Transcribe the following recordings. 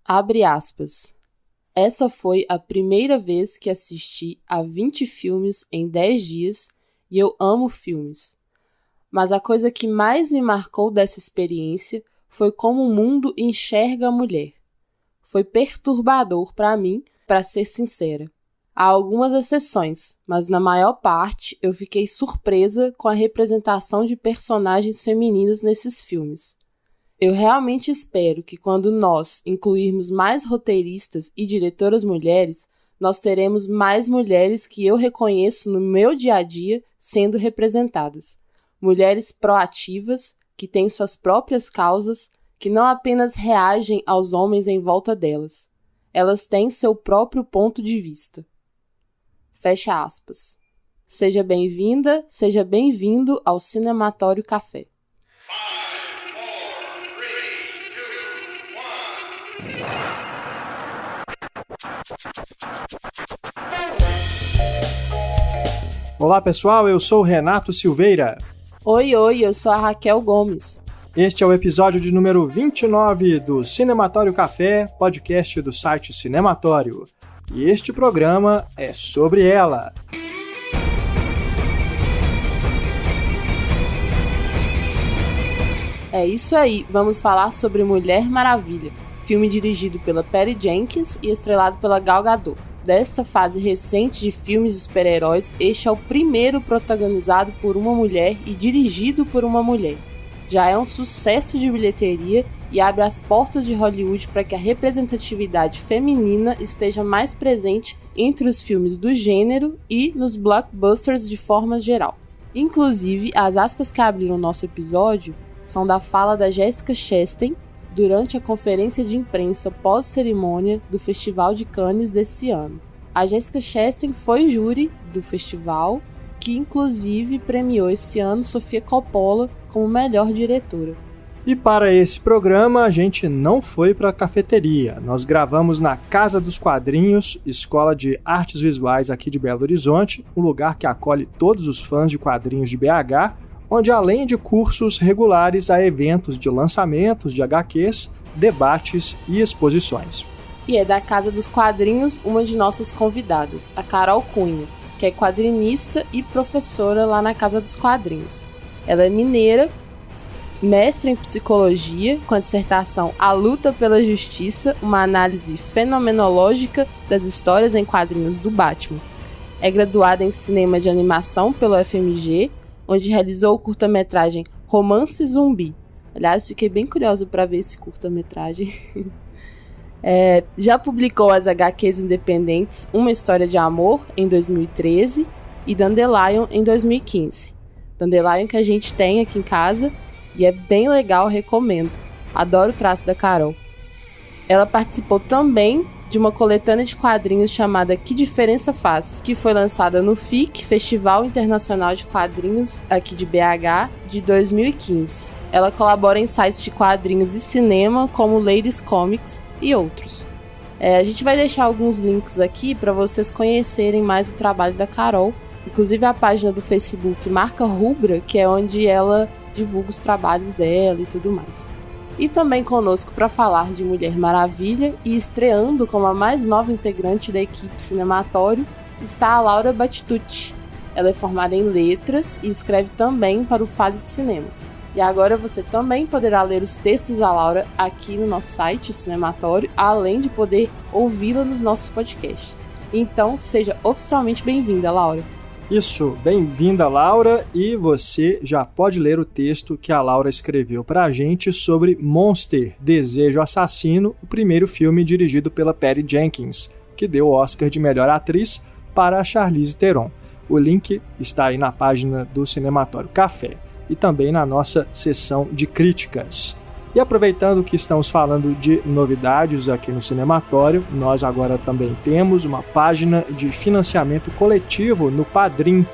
Abre aspas. Essa foi a primeira vez que assisti a 20 filmes em 10 dias e eu amo filmes. Mas a coisa que mais me marcou dessa experiência foi como o mundo enxerga a mulher. Foi perturbador para mim, para ser sincera. Há algumas exceções, mas na maior parte eu fiquei surpresa com a representação de personagens femininas nesses filmes. Eu realmente espero que quando nós incluirmos mais roteiristas e diretoras mulheres, nós teremos mais mulheres que eu reconheço no meu dia a dia sendo representadas. Mulheres proativas, que têm suas próprias causas, que não apenas reagem aos homens em volta delas. Elas têm seu próprio ponto de vista. Fecha aspas. Seja bem-vinda, seja bem-vindo ao Cinematório Café. Olá pessoal, eu sou o Renato Silveira. Oi, eu sou a Raquel Gomes. Este é o episódio de número 29 do Cinematório Café, podcast do site Cinematório. E este programa é sobre ela. É isso aí, vamos falar sobre Mulher Maravilha, filme dirigido pela Patty Jenkins e estrelado pela Gal Gadot. Dessa fase recente de filmes de super-heróis, este é o primeiro protagonizado por uma mulher e dirigido por uma mulher. Já é um sucesso de bilheteria e abre as portas de Hollywood para que a representatividade feminina esteja mais presente entre os filmes do gênero e nos blockbusters de forma geral. Inclusive, as aspas que abriram o nosso episódio são da fala da Jessica Chastain durante a conferência de imprensa pós-cerimônia do Festival de Cannes desse ano. A Jessica Chastain foi júri do festival, que inclusive premiou esse ano Sofia Coppola como melhor diretora. E para esse programa a gente não foi para a cafeteria, nós gravamos na Casa dos Quadrinhos, Escola de Artes Visuais aqui de Belo Horizonte, um lugar que acolhe todos os fãs de quadrinhos de BH, onde além de cursos regulares há eventos de lançamentos de HQs, debates e exposições. E é da Casa dos Quadrinhos uma de nossas convidadas, a Carol Cunha, que é quadrinista e professora lá na Casa dos Quadrinhos. Ela é mineira, mestre em psicologia, com a dissertação A Luta pela Justiça, uma análise fenomenológica das histórias em quadrinhos do Batman. É graduada em cinema de animação pelo FMG, onde realizou o curta-metragem Romance Zumbi. Aliás, fiquei bem curiosa para ver esse curta-metragem. Já publicou as HQs independentes Uma História de Amor, em 2013, e Dandelion, em 2015. Dandelion que a gente tem aqui em casa, e é bem legal, recomendo. Adoro o traço da Carol. Ela participou também de uma coletânea de quadrinhos chamada Que Diferença Faz, que foi lançada no FIC, Festival Internacional de Quadrinhos aqui de BH, de 2015. Ela colabora em sites de quadrinhos e cinema, como Ladies Comics e outros. A gente vai deixar alguns links aqui para vocês conhecerem mais o trabalho da Carol, inclusive a página do Facebook Marca Rubra, que é onde ela divulga os trabalhos dela e tudo mais. E também conosco para falar de Mulher Maravilha e estreando como a mais nova integrante da equipe Cinematório está a Laura Batitucci. Ela é formada em letras e escreve também para o Fale de Cinema. E agora você também poderá ler os textos da Laura aqui no nosso site, o Cinematório, além de poder ouvi-la nos nossos podcasts. Então, seja oficialmente bem-vinda, Laura. Isso, bem-vinda, Laura, e você já pode ler o texto que a Laura escreveu para a gente sobre Monster, Desejo Assassino, o primeiro filme dirigido pela Patty Jenkins, que deu o Oscar de melhor atriz para a Charlize Theron. O link está aí na página do Cinematório Café e também na nossa seção de críticas. E aproveitando que estamos falando de novidades aqui no Cinematório, nós agora também temos uma página de financiamento coletivo no Padrim.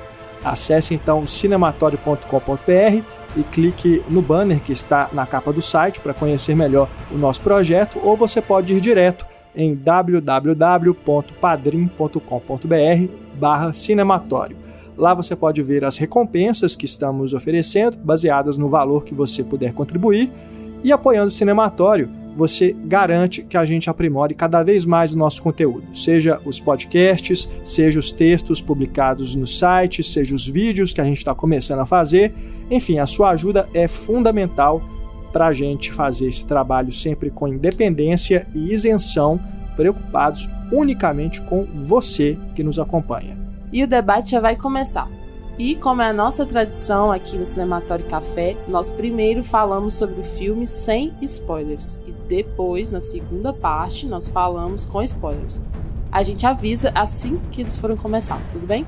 Acesse então cinematório.com.br e clique no banner que está na capa do site para conhecer melhor o nosso projeto, ou você pode ir direto em www.padrim.com.br/cinematório. Lá você pode ver as recompensas que estamos oferecendo, baseadas no valor que você puder contribuir. E apoiando o Cinematório, você garante que a gente aprimore cada vez mais o nosso conteúdo, seja os podcasts, seja os textos publicados no site, seja os vídeos que a gente está começando a fazer. Enfim, a sua ajuda é fundamental para a gente fazer esse trabalho sempre com independência e isenção, preocupados unicamente com você que nos acompanha. E o debate já vai começar. E como é a nossa tradição aqui no Cinematório Café, nós primeiro falamos sobre o filme sem spoilers. E depois, na segunda parte, nós falamos com spoilers. A gente avisa assim que eles forem começar, tudo bem?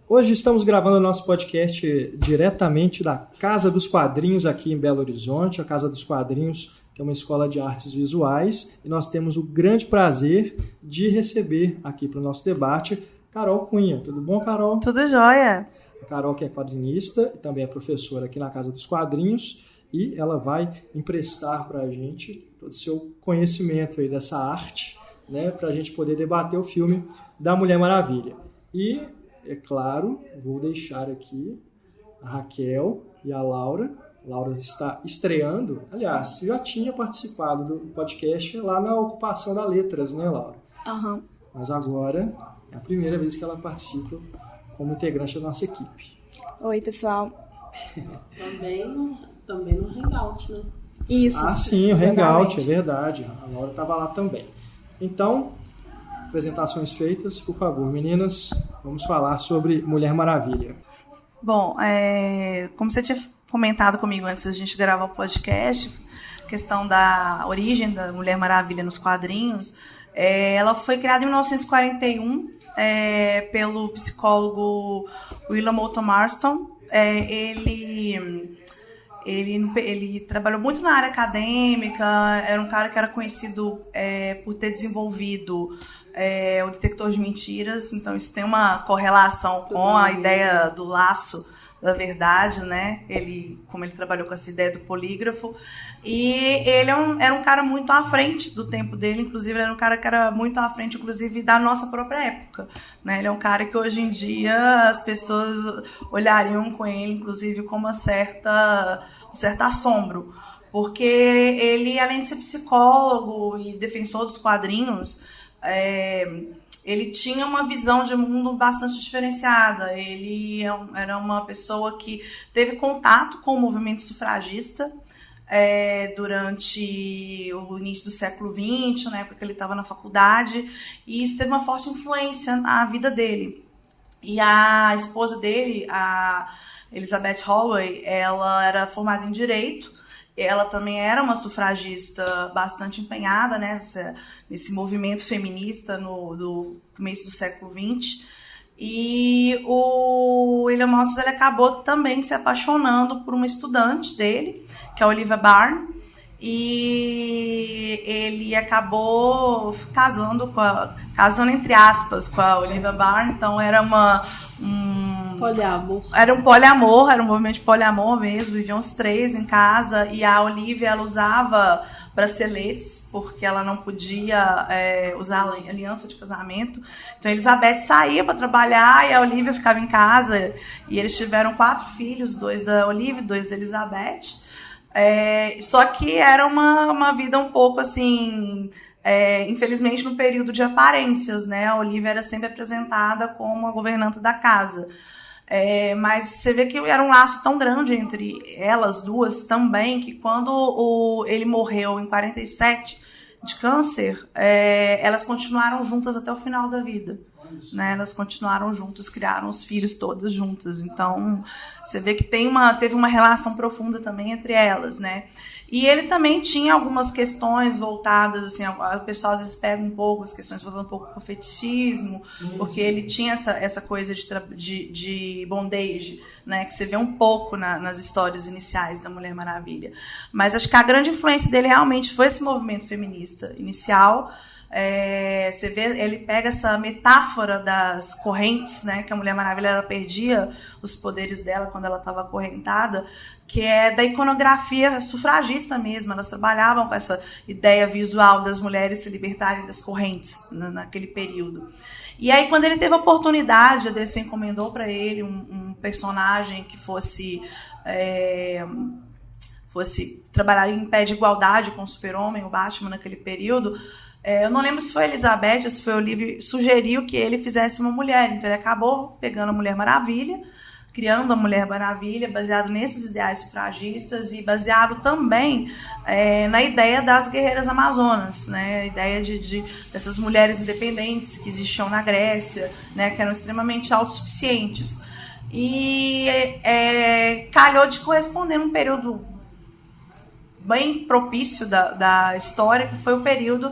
Hoje estamos gravando o nosso podcast diretamente da Casa dos Quadrinhos aqui em Belo Horizonte. A Casa dos Quadrinhos, que é uma escola de artes visuais. E nós temos o grande prazer de receber aqui para o nosso debate Carol Cunha. Tudo bom, Carol? Tudo jóia. A Carol, que é quadrinista e também é professora aqui na Casa dos Quadrinhos, e ela vai emprestar para a gente todo o seu conhecimento aí dessa arte, né, para a gente poder debater o filme da Mulher Maravilha. E, é claro, vou deixar aqui a Raquel e a Laura. A Laura está estreando, aliás, já tinha participado do podcast lá na Ocupação da Letras, né, Laura? Uhum. Mas agora é a primeira vez que ela participa como integrante da nossa equipe. Oi, pessoal. Também no Hangout, né? Isso. Ah, sim, o Hangout, é verdade. A Laura estava lá também. Então, apresentações feitas, por favor, meninas, vamos falar sobre Mulher Maravilha. Bom, como você tinha comentado comigo antes da gente gravar o podcast, questão da origem da Mulher Maravilha nos quadrinhos, ela foi criada em 1941 pelo psicólogo William Moulton Marston. Ele trabalhou muito na área acadêmica, era um cara que era conhecido por ter desenvolvido o detector de mentiras, então isso tem uma correlação com a ideia do laço da verdade, né? Como ele trabalhou com essa ideia do polígrafo. E ele era um cara muito à frente do tempo dele, inclusive ele era um cara que era muito à frente, inclusive, da nossa própria época, né? Ele é um cara que hoje em dia as pessoas olhariam com ele, inclusive, com um certo assombro. Porque ele, além de ser psicólogo e defensor dos quadrinhos, ele tinha uma visão de mundo bastante diferenciada. Ele era uma pessoa que teve contato com o movimento sufragista durante o início do século XX, na época que ele estava na faculdade, e isso teve uma forte influência na vida dele. E a esposa dele, a Elizabeth Holloway, ela era formada em Direito. Ela também era uma sufragista bastante empenhada nesse movimento feminista no começo do século XX. E o William Moss acabou também se apaixonando por uma estudante dele, que é a Olivia Byrne. E ele acabou casando entre aspas, com a Olivia Byrne. Então era poliamor. Era um poliamor, era um movimento de poliamor mesmo. Viviam os três em casa e a Olivia, ela usava braceletes porque ela não podia usar aliança de casamento. Então a Elizabeth saía para trabalhar e a Olivia ficava em casa. E eles tiveram 4 filhos, 2 da Olivia e 2 da Elizabeth. Só que era uma vida um pouco assim, infelizmente no período de aparências, né? A Olivia era sempre apresentada como a governanta da casa. Mas você vê que era um laço tão grande entre elas duas também, que quando ele morreu em 47 de câncer, elas continuaram juntas até o final da vida. Né? Elas continuaram juntas, criaram os filhos todas juntas. Então, você vê que teve uma relação profunda também entre elas, né? E ele também tinha algumas questões voltadas, assim, o pessoal às vezes pega um pouco as questões voltando um pouco com o fetichismo, porque ele tinha essa coisa de bondage, né, que você vê um pouco nas histórias iniciais da Mulher Maravilha. Mas acho que a grande influência dele realmente foi esse movimento feminista inicial. Você vê, ele pega essa metáfora das correntes, né, que a Mulher Maravilha ela perdia os poderes dela quando ela estava acorrentada, que é da iconografia sufragista mesmo. Elas trabalhavam com essa ideia visual das mulheres se libertarem das correntes naquele período. E aí, quando ele teve a oportunidade, a DC encomendou para ele um personagem que fosse fosse trabalhar em pé de igualdade com o Super-Homem, o Batman, naquele período. Eu não lembro se foi a Elizabeth ou se foi o Olívio, sugeriu que ele fizesse uma mulher. Então ele acabou pegando a Mulher Maravilha, criando a Mulher Maravilha, baseado nesses ideais sufragistas e baseado também na ideia das guerreiras amazonas, né? A ideia dessas mulheres independentes que existiam na Grécia, né? Que eram extremamente autossuficientes. E calhou de corresponder num período bem propício da história, que foi o período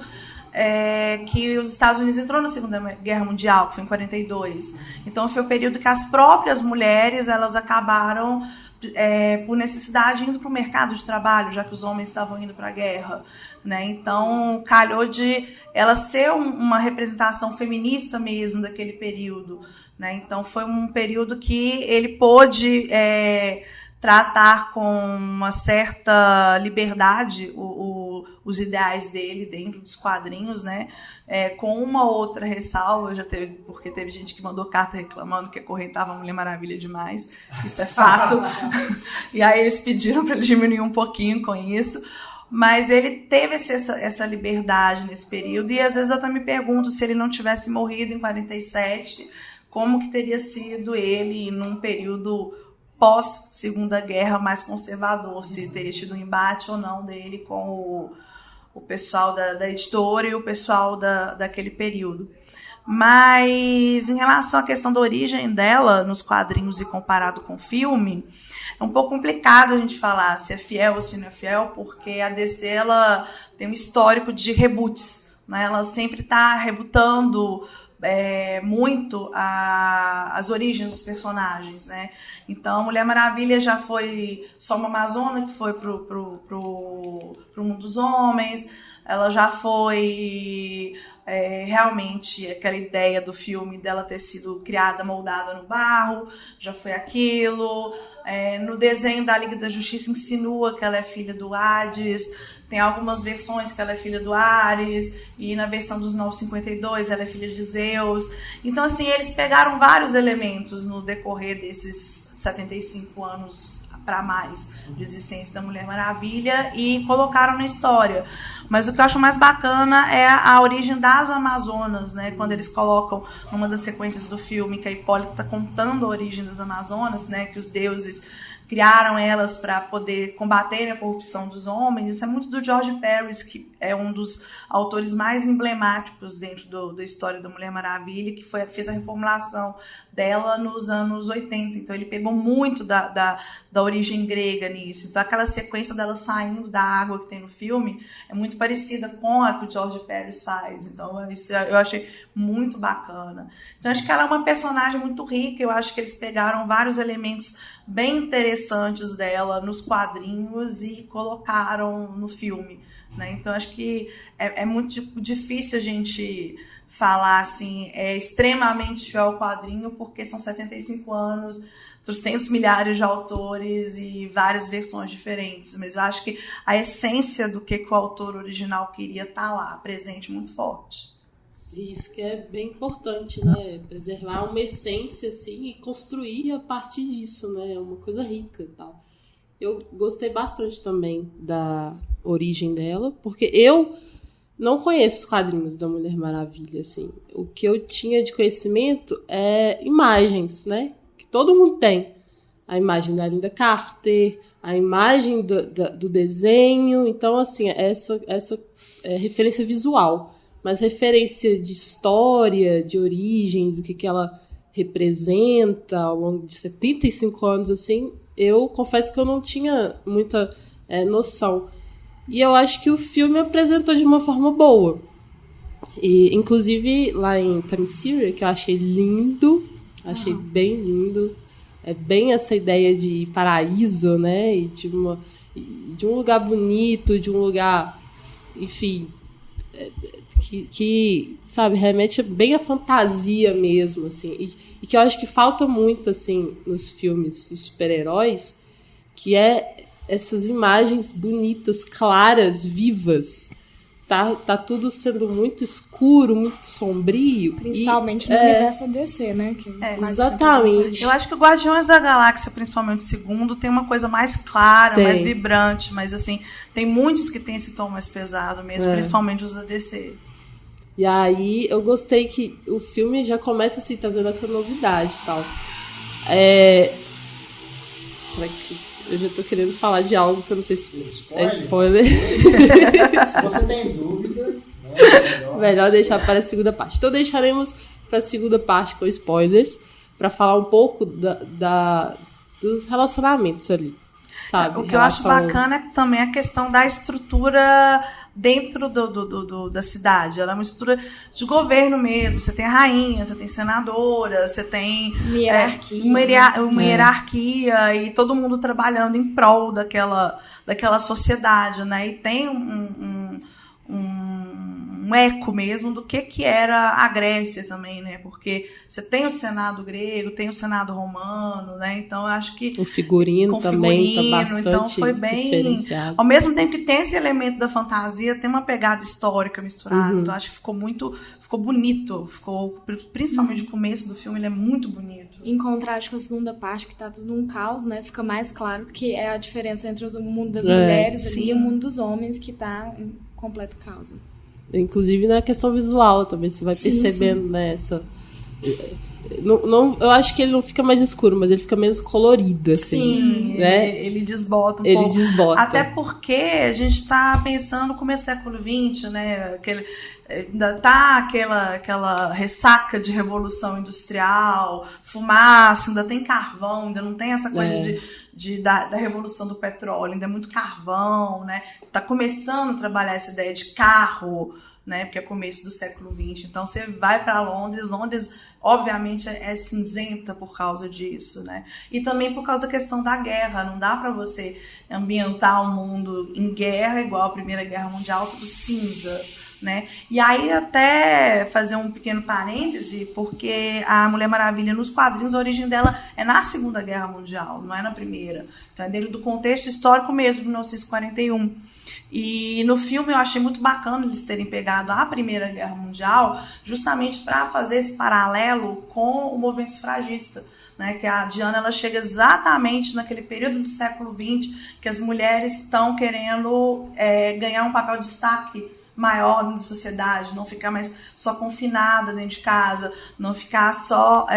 que os Estados Unidos entrou na Segunda Guerra Mundial, que foi em 42. Então foi o período que as próprias mulheres elas acabaram, por necessidade, indo para o mercado de trabalho, já que os homens estavam indo para a guerra, né? Então calhou de ela ser uma representação feminista mesmo daquele período, né? Então foi um período que ele pôde tratar com uma certa liberdade os ideais dele dentro dos quadrinhos, né? Com uma outra ressalva, porque teve gente que mandou carta reclamando que acorrentava a Mulher Maravilha demais, isso é fato. E aí eles pediram para ele diminuir um pouquinho com isso, mas ele teve essa liberdade nesse período, e às vezes eu até me pergunto se ele não tivesse morrido em 47, como que teria sido ele num período pós-Segunda Guerra mais conservador, se teria tido um embate ou não dele com o pessoal da editora e o pessoal daquele período. Mas em relação à questão da origem dela nos quadrinhos e comparado com o filme, é um pouco complicado a gente falar se é fiel ou se não é fiel, porque a DC ela tem um histórico de reboots, né? Ela sempre está rebutando muito as origens dos personagens, né? Então, a Mulher Maravilha já foi só uma amazona que foi pro mundo dos homens, ela já foi realmente aquela ideia do filme dela ter sido criada, moldada no barro, já foi aquilo. No desenho da Liga da Justiça insinua que ela é filha do Hades, tem algumas versões que ela é filha do Ares, e na versão dos 952 ela é filha de Zeus. Então, assim, eles pegaram vários elementos no decorrer desses 75 anos para mais de existência da Mulher Maravilha e colocaram na história. Mas o que eu acho mais bacana é a origem das Amazonas, né? Quando eles colocam numa das sequências do filme que a Hipólita está contando a origem das Amazonas, né? Que os deuses criaram elas para poder combater a corrupção dos homens. Isso é muito do George Pérez, que é um dos autores mais emblemáticos dentro da história da Mulher Maravilha, que fez a reformulação dela nos anos 80. Então ele pegou muito da origem grega nisso. Então aquela sequência dela saindo da água que tem no filme é muito parecida com a que o George Pérez faz. Então isso eu achei muito bacana. Então acho que ela é uma personagem muito rica. Eu acho que eles pegaram vários elementos bem interessantes dela nos quadrinhos e colocaram no filme, né? Então acho que é muito difícil a gente falar assim, extremamente fiel ao quadrinho, porque são 75 anos, 300 milhares de autores e várias versões diferentes, mas eu acho que a essência do que o autor original queria tá lá, presente muito forte. Isso que é bem importante, né? Preservar uma essência, assim, e construir a partir disso, né? É uma coisa rica e tal. Eu gostei bastante também da origem dela, porque eu não conheço os quadrinhos da Mulher Maravilha, assim. O que eu tinha de conhecimento é imagens, né? Que todo mundo tem. A imagem da Linda Carter, a imagem do desenho. Então, assim, essa é referência visual. Mas referência de história, de origem, do que ela representa ao longo de 75 anos, assim, eu confesso que eu não tinha muita noção. E eu acho que o filme apresentou de uma forma boa. E, inclusive, lá em Themyscira, que eu achei lindo, achei bem lindo. É bem essa ideia de paraíso, né? E de um lugar bonito, de um lugar, enfim, que sabe, remete bem à fantasia mesmo, assim, e que eu acho que falta muito, assim, nos filmes de super-heróis, que é essas imagens bonitas, claras, vivas. tá tudo sendo muito escuro, muito sombrio. Principalmente no universo da DC, né? Exatamente. Eu acho que o Guardiões da Galáxia, principalmente o segundo, tem uma coisa mais clara, mais vibrante, mas assim, tem muitos que tem esse tom mais pesado mesmo, principalmente os da DC. E aí eu gostei que o filme já começa assim, trazendo essa novidade e tal. Será que eu já tô querendo falar de algo que eu não sei se é spoiler? Se você tem dúvida, melhor deixar para a segunda parte. Então deixaremos para a segunda parte com spoilers, para falar um pouco dos relacionamentos ali, sabe? O que eu acho bacana é também a questão da estrutura dentro da cidade. Ela é uma estrutura de governo mesmo. Você tem a rainha, você tem senadora, você tem uma hierarquia e todo mundo trabalhando em prol daquela sociedade, né? E tem um eco mesmo do que era a Grécia também, né? Porque você tem o Senado grego, tem o Senado romano, né? Então eu acho que o figurino também tá bastante então foi bem diferenciado. Ao mesmo tempo que tem esse elemento da fantasia, tem uma pegada histórica misturada. Então eu acho que ficou bonito, principalmente o começo do filme, ele é muito bonito. Em contraste com a segunda parte, que tá tudo um caos, né? Fica mais claro que é a diferença entre o mundo das mulheres ali, e o mundo dos homens, que tá em completo caos. Inclusive na questão visual também, você vai percebendo, né, essa... eu acho que ele não fica mais escuro, mas ele fica menos colorido, assim. Sim, né? ele desbota um pouco. Desbota. Até porque a gente está pensando no começo do século XX, né? Ainda tá aquela ressaca de revolução industrial, fumaça, ainda tem carvão, ainda não tem essa coisa da revolução do petróleo, ainda é muito carvão, né? Tá começando a trabalhar essa ideia de carro, né? Porque é começo do século XX. Então você vai para Londres obviamente é cinzenta por causa disso, né? E também por causa da questão da guerra. Não dá para você ambientar o mundo em guerra igual a Primeira Guerra Mundial, tudo cinza, né? E aí até fazer um pequeno parêntese, porque a Mulher Maravilha nos quadrinhos, a origem dela é na Segunda Guerra Mundial, não é na Primeira. Então é dentro do contexto histórico mesmo, de 1941. E no filme eu achei muito bacana eles terem pegado a Primeira Guerra Mundial justamente para fazer esse paralelo com o movimento sufragista, né? Que a Diana ela chega exatamente naquele período do século XX que as mulheres estão querendo ganhar um papel de destaque maior na sociedade, não ficar mais só confinada dentro de casa, não ficar só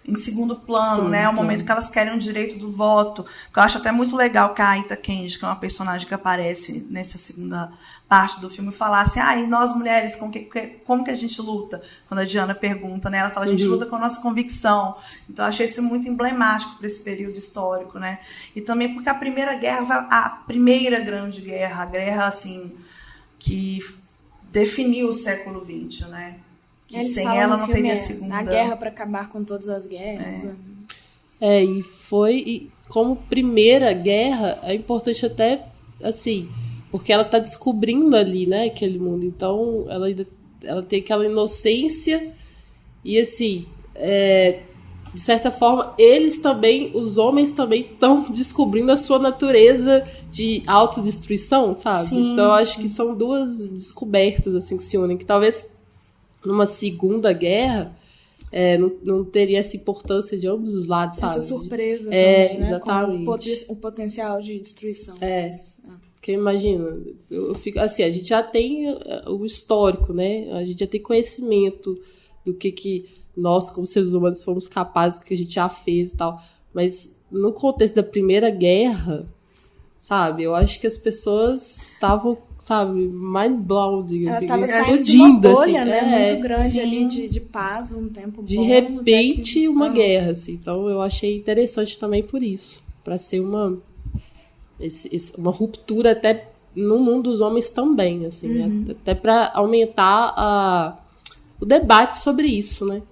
em segundo plano, né? É o momento que elas querem o direito do voto. Que eu acho até muito legal que a Aita Kendi, que é uma personagem que aparece nessa segunda parte do filme, falasse, e nós mulheres, como que a gente luta? Quando a Diana pergunta, né? Ela fala, a gente luta com a nossa convicção. Então eu achei isso muito emblemático para esse período histórico, né? E também porque a Primeira Guerra, a primeira grande guerra, a guerra, assim, que definiu o século XX, né? E sem ela não teria a segunda. A guerra para acabar com todas as guerras. E como primeira guerra, é importante até, assim, porque ela tá descobrindo ali, né, aquele mundo. Então, ela tem aquela inocência e, assim, de certa forma, os homens também estão descobrindo a sua natureza de autodestruição, sabe? Sim, então, eu acho que são duas descobertas, assim, que se unem, que talvez numa segunda guerra não teria essa importância de ambos os lados, sabe? Essa surpresa também, né? Exatamente. Com o potencial de destruição. Porque imagina, eu fico assim, a gente já tem o histórico, né? A gente já tem conhecimento do que nós, como seres humanos, somos capazes, do que a gente já fez e tal. Mas no contexto da Primeira Guerra, sabe? Eu acho que as pessoas estavam, sabe, mind blown, assim, estava saindo de uma bolha, né, muito grande ali de paz, um tempo de bom. De repente, uma guerra, assim. Então, eu achei interessante também por isso. Para ser uma ruptura até no mundo dos homens também, assim. Né? Até para aumentar o debate sobre isso, né?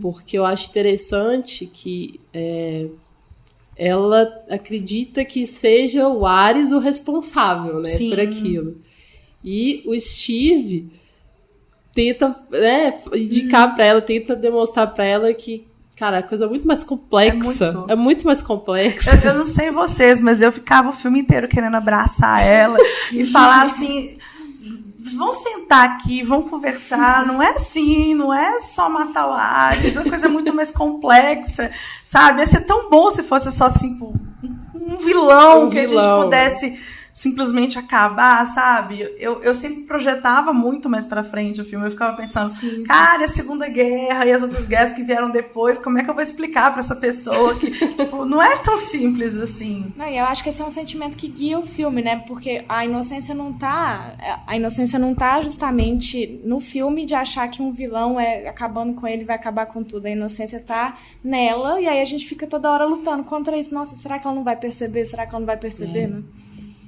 Porque eu acho interessante que ela acredita que seja o Ares o responsável, né, por aquilo. E o Steve tenta, né, indicar para ela, tenta demonstrar para ela que, Cara, é coisa muito mais complexa. É muito mais complexa. Eu não sei vocês, mas eu ficava o filme inteiro querendo abraçar ela e falar assim... Vamos sentar aqui, vamos conversar. Não é assim, não é só matar o Ares. É uma coisa muito mais complexa, sabe? Ia ser tão bom se fosse só assim, um vilão que a gente pudesse simplesmente acabar, sabe? Eu sempre projetava muito mais pra frente o filme. Eu ficava pensando, cara, e a Segunda Guerra e as outras guerras que vieram depois, como é que eu vou explicar pra essa pessoa que, tipo, não é tão simples assim. Não, e eu acho que esse é um sentimento que guia o filme, né? Porque a inocência não tá justamente no filme de achar que um vilão acabando com ele vai acabar com tudo. A inocência tá nela, e aí a gente fica toda hora lutando contra isso. Nossa, será que ela não vai perceber? Será que ela não vai perceber, né?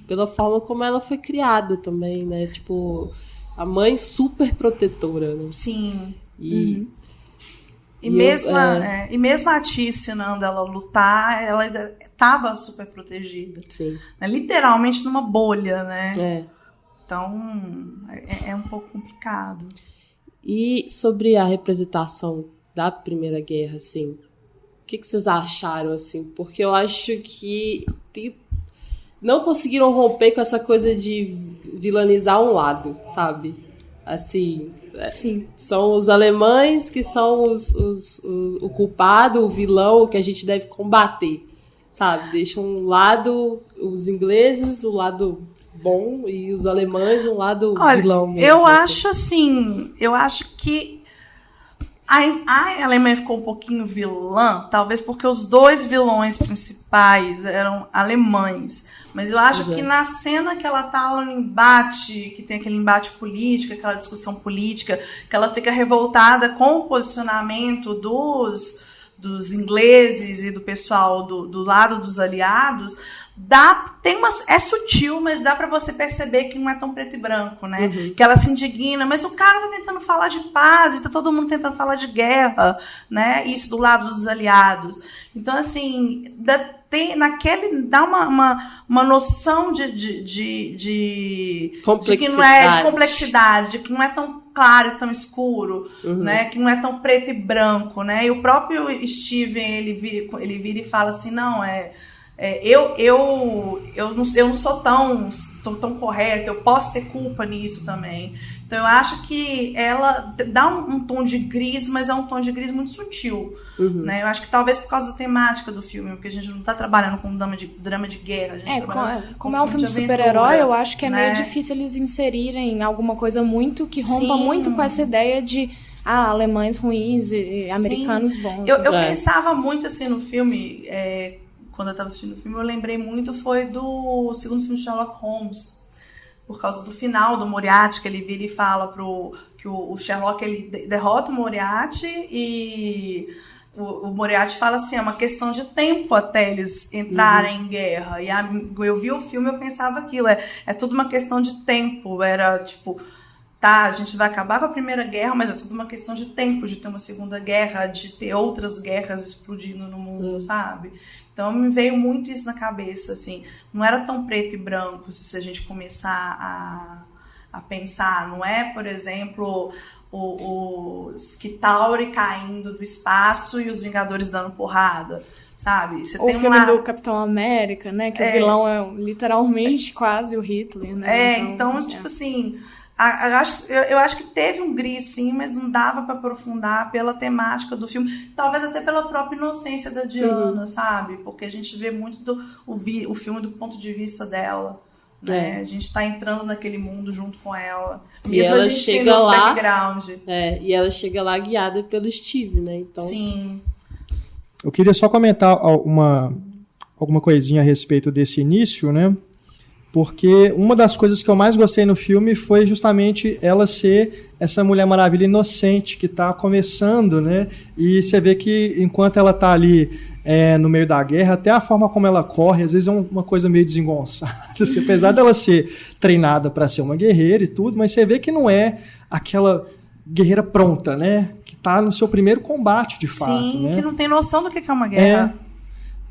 Pela forma como ela foi criada também, né? Tipo, a mãe super protetora, né? Sim. E mesmo a Tia ensinando ela a lutar, ela ainda estava super protegida. Sim. Né? Literalmente numa bolha, né? Então, é um pouco complicado. E sobre a representação da Primeira Guerra, assim, o que vocês acharam, assim? Porque eu acho que não conseguiram romper com essa coisa de vilanizar um lado, sabe? Assim, são os alemães que são o culpado, o vilão que a gente deve combater, sabe? Deixam um lado os ingleses, o lado bom, e os alemães, um lado vilão mesmo. Eu acho que a Alemanha ficou um pouquinho vilã, talvez porque os dois vilões principais eram alemães. Mas eu acho que na cena que ela tá lá no embate, que tem aquele embate político, aquela discussão política, que ela fica revoltada com o posicionamento dos ingleses e do pessoal do lado dos aliados, é sutil, mas dá pra você perceber que não é tão preto e branco, né? Que ela se indigna, mas o cara tá tentando falar de paz, e tá todo mundo tentando falar de guerra, né? Isso do lado dos aliados. Então, assim, dá uma noção de complexidade, de que não é tão claro e tão escuro, né? Que não é tão preto e branco, né? E o próprio Steven, ele vira e fala assim, eu não sou tão correta, eu posso ter culpa nisso também. Então eu acho que ela dá um tom de gris, mas é um tom de gris muito sutil, né? Eu acho que talvez por causa da temática do filme, porque a gente não está trabalhando com drama de guerra. Como é um filme de super-herói, eu acho que é meio difícil eles inserirem alguma coisa muito que rompa muito com essa ideia de alemães ruins e americanos bons. Eu pensava muito assim no filme, quando eu estava assistindo o filme, eu lembrei muito do segundo filme de Sherlock Holmes, por causa do final do Moriarty, que ele vira e fala que o Sherlock ele derrota o Moriarty e o Moriarty fala assim, é uma questão de tempo até eles entrarem em guerra. E eu vi o filme e eu pensava aquilo, é tudo uma questão de tempo, era tipo... a gente vai acabar com a Primeira Guerra, mas é tudo uma questão de tempo, de ter uma Segunda Guerra, de ter outras guerras explodindo no mundo, sabe? Então me veio muito isso na cabeça, assim, não era tão preto e branco se a gente começar a pensar, não é, por exemplo, os Skitauri caindo do espaço e os Vingadores dando porrada, sabe? Você tem o filme do Capitão América, né, que o vilão é literalmente quase o Hitler, né? Então tipo assim... Eu acho que teve um gris, sim, mas não dava para aprofundar pela temática do filme. Talvez até pela própria inocência da Diana, sabe? Porque a gente vê muito o filme do ponto de vista dela. Né? A gente tá entrando naquele mundo junto com ela. Mesmo e ela a gente chega lá, background. E ela chega lá guiada pelo Steve, né? Então... Sim. Eu queria só comentar alguma coisinha a respeito desse início, né? Porque uma das coisas que eu mais gostei no filme foi justamente ela ser essa Mulher Maravilha inocente que está começando, né? E você vê que enquanto ela está ali no meio da guerra, até a forma como ela corre, às vezes é uma coisa meio desengonçada. Assim, apesar dela ser treinada para ser uma guerreira e tudo, mas você vê que não é aquela guerreira pronta, né? Que está no seu primeiro combate, de fato. Sim, né? Que não tem noção do que é uma guerra.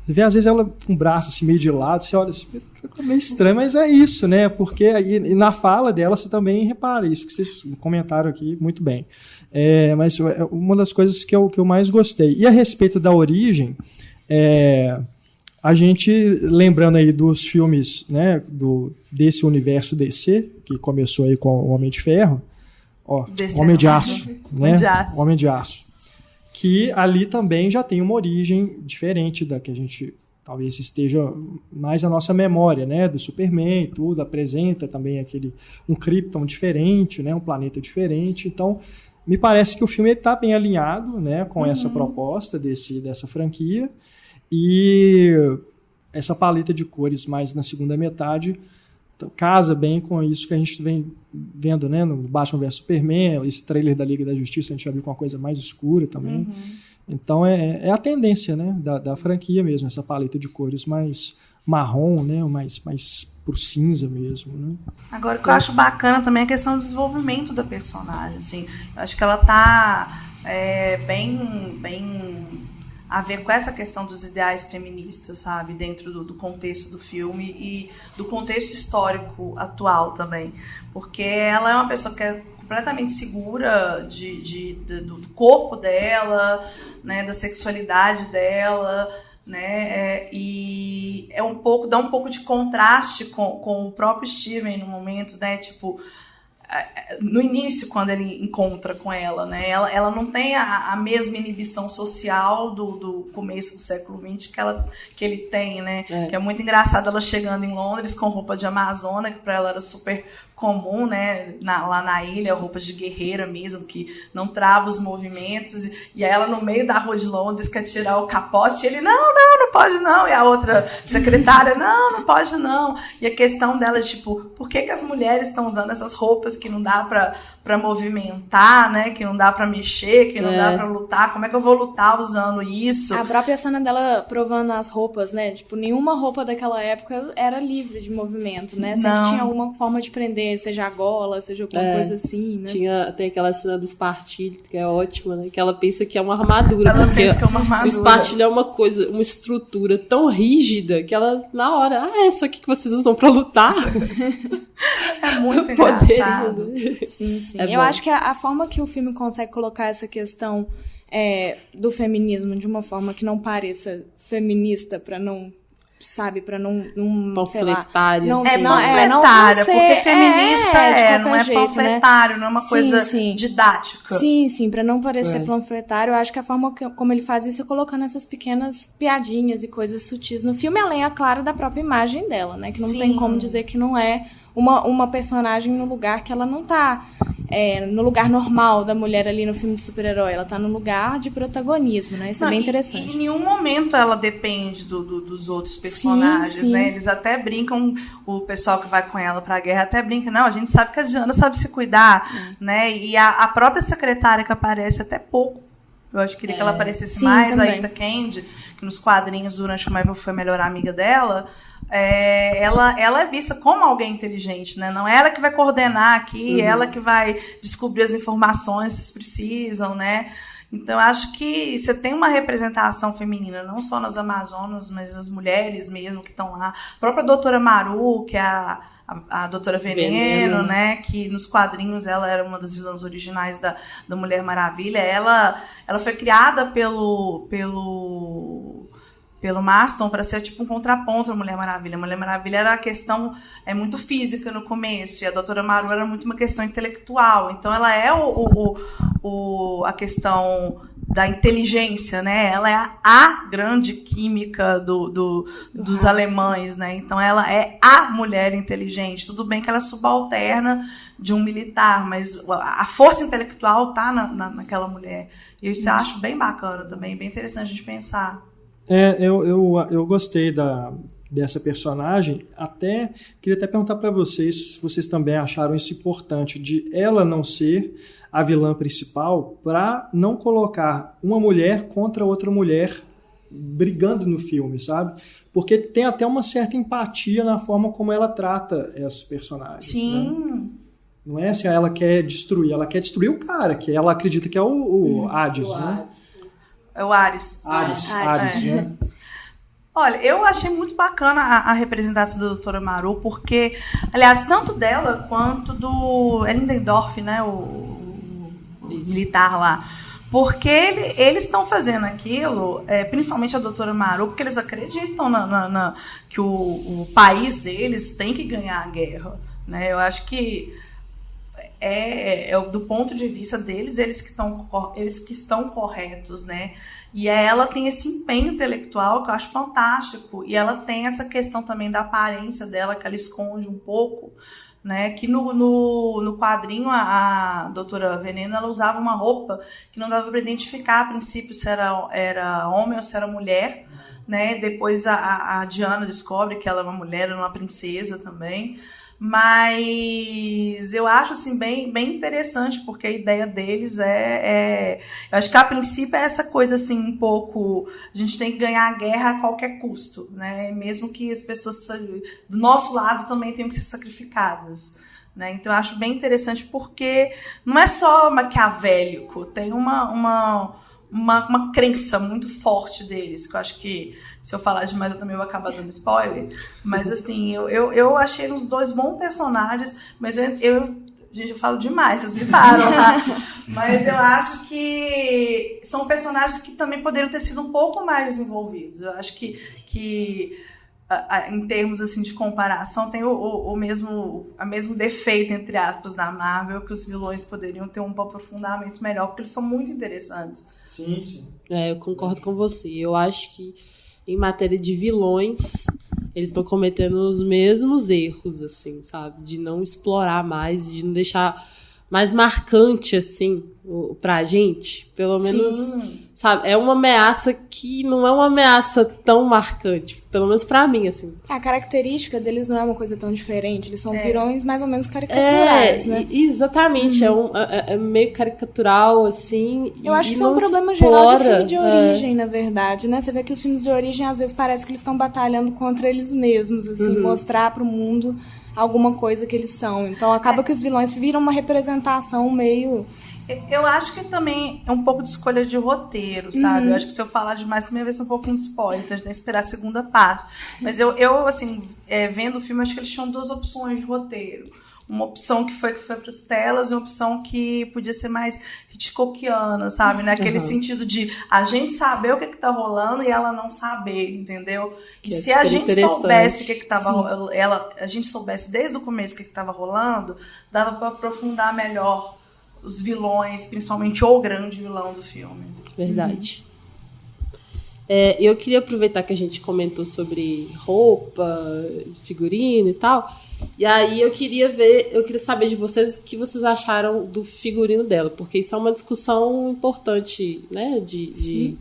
Você vê, às vezes, ela com o braço assim, meio de lado, você olha assim, é meio estranho, mas é isso, né? Porque e na fala dela você também repara isso, que vocês comentaram aqui muito bem. Mas é uma das coisas que eu mais gostei. E a respeito da origem, a gente, lembrando aí dos filmes, né, desse universo DC, que começou aí com o Homem de Ferro, Homem de Aço, né? Homem de Aço. Que ali também já tem uma origem diferente da que a gente talvez esteja mais na nossa memória, né? Do Superman e tudo, apresenta também um Krypton diferente, né? Um planeta diferente. Então, me parece que o filme está bem alinhado, né? Com essa proposta dessa franquia. E essa paleta de cores mais na segunda metade casa bem com isso que a gente vem vendo, né, no Batman vs Superman, esse trailer da Liga da Justiça, a gente já viu com uma coisa mais escura também. Então é a tendência, né, da franquia mesmo, essa paleta de cores mais marrom, né, mais pro cinza mesmo, né. Agora, o que eu acho bacana também é a questão do desenvolvimento da personagem, assim. Eu acho que ela tá bem a ver com essa questão dos ideais feministas, sabe? Dentro do contexto do filme e do contexto histórico atual também. Porque ela é uma pessoa que é completamente segura do corpo dela, né? Da sexualidade dela, né? E dá um pouco de contraste com o próprio Steven no momento, né? Tipo, no início, quando ele encontra com ela, né? Ela não tem a mesma inibição social do começo do século XX que ele tem, né? Que é muito engraçado ela chegando em Londres com roupa de amazona, que para ela era super comum, né? Lá na ilha, roupa de guerreira mesmo, que não trava os movimentos. E aí ela no meio da rua de Londres quer tirar o capote e ele, não pode não. E a outra secretária, não pode não. E a questão dela, tipo, por que as mulheres estão usando essas roupas que não dá pra movimentar, né? Que não dá pra mexer, que não dá pra lutar. Como é que eu vou lutar usando isso? A própria cena dela provando as roupas, né? Tipo, nenhuma roupa daquela época era livre de movimento, né? Sempre tinha alguma forma de prender, seja a gola, seja alguma coisa assim, né? Tem aquela cena do espartilho, que é ótima, né? Que ela pensa que é uma armadura. Ela pensa que é uma armadura. O espartilho é uma estrutura tão rígida que ela, na hora, é isso aqui que vocês usam pra lutar? É muito engraçado. Sim. Eu acho que a forma que o filme consegue colocar essa questão do feminismo de uma forma que não pareça feminista, pra não... sabe, pra não panfletário. Não panfletária, porque feminista não é jeito, panfletário, né? Não é uma coisa didática. Sim, pra não parecer panfletário, eu acho que a forma como ele faz isso é colocando essas pequenas piadinhas e coisas sutis no filme, além, é claro, da própria imagem dela, né? Que não tem como dizer que não é uma personagem no lugar que ela não tá no lugar normal da mulher ali no filme de super-herói. Ela tá no lugar de protagonismo, né? Isso é bem interessante. E em nenhum momento ela depende dos outros personagens, né? Eles até brincam, o pessoal que vai com ela pra guerra até brinca, não, a gente sabe que a Diana sabe se cuidar, né? E a própria secretária que aparece até pouco, eu acho que queria que ela aparecesse mais, também. A Rita Candy, que nos quadrinhos, durante o Marvel, foi a melhor amiga dela, ela é vista como alguém inteligente, né? Não é ela que vai coordenar aqui, ela que vai descobrir as informações que vocês precisam, né? Então, eu acho que você tem uma representação feminina, não só nas Amazonas, mas nas mulheres mesmo que estão lá. A própria doutora Maru, que é a doutora Veneno, né? Que nos quadrinhos ela era uma das vilãs originais da Mulher Maravilha. Ela foi criada pelo Marston para ser tipo um contraponto à Mulher Maravilha. A Mulher Maravilha era a questão muito física no começo, e a doutora Maru era muito uma questão intelectual. Então ela é a questão da inteligência, né? Ela é a grande química dos alemães, né? Então ela é a mulher inteligente. Tudo bem que ela é subalterna de um militar, mas a força intelectual tá naquela mulher. E isso eu acho bem bacana também, bem interessante a gente pensar. Eu gostei dessa personagem. Queria até perguntar para vocês se vocês também acharam isso importante, de ela não ser a vilã principal, para não colocar uma mulher contra outra mulher brigando no filme, sabe? Porque tem até uma certa empatia na forma como ela trata essa personagem. Sim. Né? Não é assim, ela quer destruir o cara, que ela acredita que é o Hades, né? É o Ares. Ares, né? Olha, eu achei muito bacana a representação da doutora Maru, porque, aliás, tanto dela quanto do Elindendorf, né, o militar lá. Porque eles estão fazendo aquilo, principalmente a doutora Maru, porque eles acreditam que o país deles tem que ganhar a guerra. Né? Eu acho que do ponto de vista deles, eles que estão corretos. Né? E ela tem esse empenho intelectual que eu acho fantástico. E ela tem essa questão também da aparência dela, que ela esconde um pouco. Né, que no quadrinho a doutora Veneno ela usava uma roupa que não dava para identificar a princípio se era homem ou se era mulher, né? Depois a Diana descobre que ela é uma mulher, uma princesa também, mas eu acho assim bem interessante, porque a ideia deles eu acho que a princípio é essa coisa assim um pouco, a gente tem que ganhar a guerra a qualquer custo, né? Mesmo que as pessoas do nosso lado também tenham que ser sacrificadas, né? Então eu acho bem interessante, porque não é só maquiavélico, tem uma crença muito forte deles, que eu acho que se eu falar demais eu também vou acabar dando spoiler, mas assim, eu achei os dois bons personagens, mas gente, eu falo demais, vocês me param, tá? Mas eu acho que são personagens que também poderiam ter sido um pouco mais desenvolvidos. Eu acho que em termos assim, de comparação, tem o mesmo defeito, entre aspas, da Marvel, que os vilões poderiam ter um aprofundamento melhor, porque eles são muito interessantes. Sim, sim. Eu concordo com você. Eu acho que, em matéria de vilões, eles estão cometendo os mesmos erros, assim, sabe? De não explorar mais, de não deixar mais marcante, assim, pra gente. Pelo menos, sabe? É uma ameaça que não é uma ameaça tão marcante. Pelo menos pra mim, assim. A característica deles não é uma coisa tão diferente. Eles são vilões mais ou menos caricaturais, né? Exatamente. É meio caricatural, assim. Eu acho que isso é um problema geral de filme de origem, na verdade, né? Você vê que os filmes de origem, às vezes, parece que eles estão batalhando contra eles mesmos, assim. Mostrar pro mundo alguma coisa que eles são. Então, acaba que os vilões viram uma representação meio... Eu acho que também é um pouco de escolha de roteiro, sabe? Eu acho que se eu falar demais também vai ser um pouquinho de spoiler, então a gente tem que esperar a segunda parte. Mas eu assim, vendo o filme, acho que eles tinham duas opções de roteiro. Uma opção que foi para as telas e uma opção que podia ser mais Hitchcockiana, sabe? Naquele sentido de a gente saber o que tá rolando e ela não saber, entendeu? E se a gente soubesse o que estava rolando, a gente soubesse desde o começo o que estava rolando, dava para aprofundar melhor os vilões, principalmente o grande vilão do filme. Verdade. Eu queria aproveitar que a gente comentou sobre roupa, figurino e tal. E aí eu queria saber de vocês o que vocês acharam do figurino dela, porque isso é uma discussão importante, né? De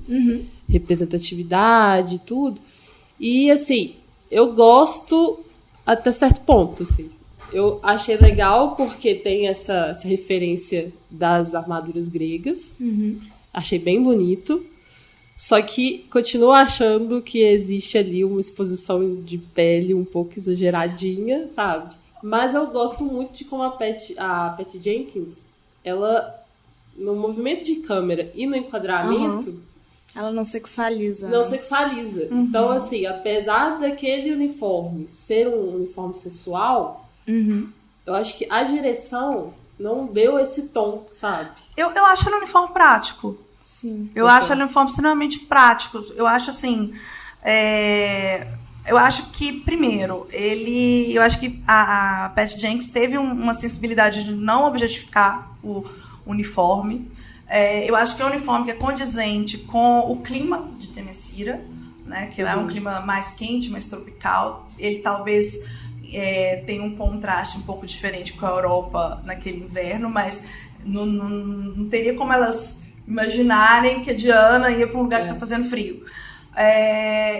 representatividade e tudo. E assim, eu gosto até certo ponto, assim. Eu achei legal porque tem essa referência das armaduras gregas. Achei bem bonito. Só que continuo achando que existe ali uma exposição de pele um pouco exageradinha, sabe? Mas eu gosto muito de como a Patty Jenkins, ela, no movimento de câmera e no enquadramento... Ela não sexualiza. Não sexualiza. Então, assim, apesar daquele uniforme ser um uniforme sensual, eu acho que a direção não deu esse tom, sabe? Eu acho ele um uniforme prático. Sim. Eu acho ele um uniforme extremamente prático. Eu acho assim... Eu acho que, primeiro, eu acho que a Patty Jenkins teve uma sensibilidade de não objetificar o uniforme. Eu acho que é um uniforme que é condizente com o clima de Themyscira, né? Que é um clima mais quente, mais tropical. Ele talvez tenha um contraste um pouco diferente com a Europa naquele inverno, mas não teria como elas imaginarem que a Diana ia para um lugar que está fazendo frio.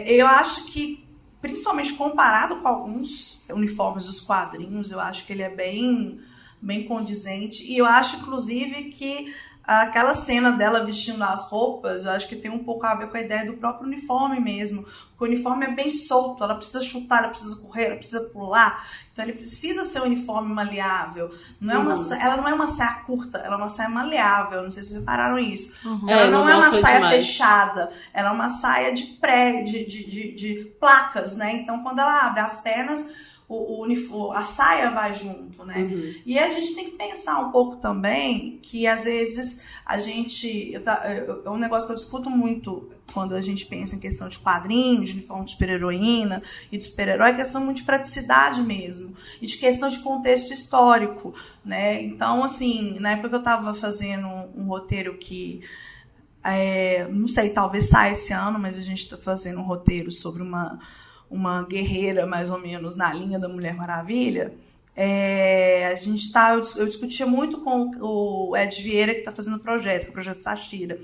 Eu acho que, principalmente comparado com alguns uniformes dos quadrinhos, eu acho que ele é bem, bem condizente. E eu acho, inclusive, que aquela cena dela vestindo as roupas, eu acho que tem um pouco a ver com a ideia do próprio uniforme mesmo. Porque o uniforme é bem solto, ela precisa chutar, ela precisa correr, ela precisa pular. Então ele precisa ser um uniforme maleável. Ela não é uma saia curta, ela é uma saia maleável. Não sei se vocês repararam isso. Ela não é uma saia fechada, ela é uma saia de placas, né? Então quando ela abre as pernas, a saia vai junto, né? Uhum. E a gente tem que pensar um pouco também que, às vezes, é um negócio que eu discuto muito quando a gente pensa em questão de quadrinhos, de uniforme de super-heroína e de super-herói, é questão muito de praticidade mesmo, e de questão de contexto histórico, né? Então, assim, na época que eu estava fazendo um roteiro que, não sei, talvez saia esse ano, mas a gente está fazendo um roteiro sobre uma guerreira, mais ou menos, na linha da Mulher Maravilha. Eu discutia muito com o Ed Vieira, que está fazendo o projeto Sachira.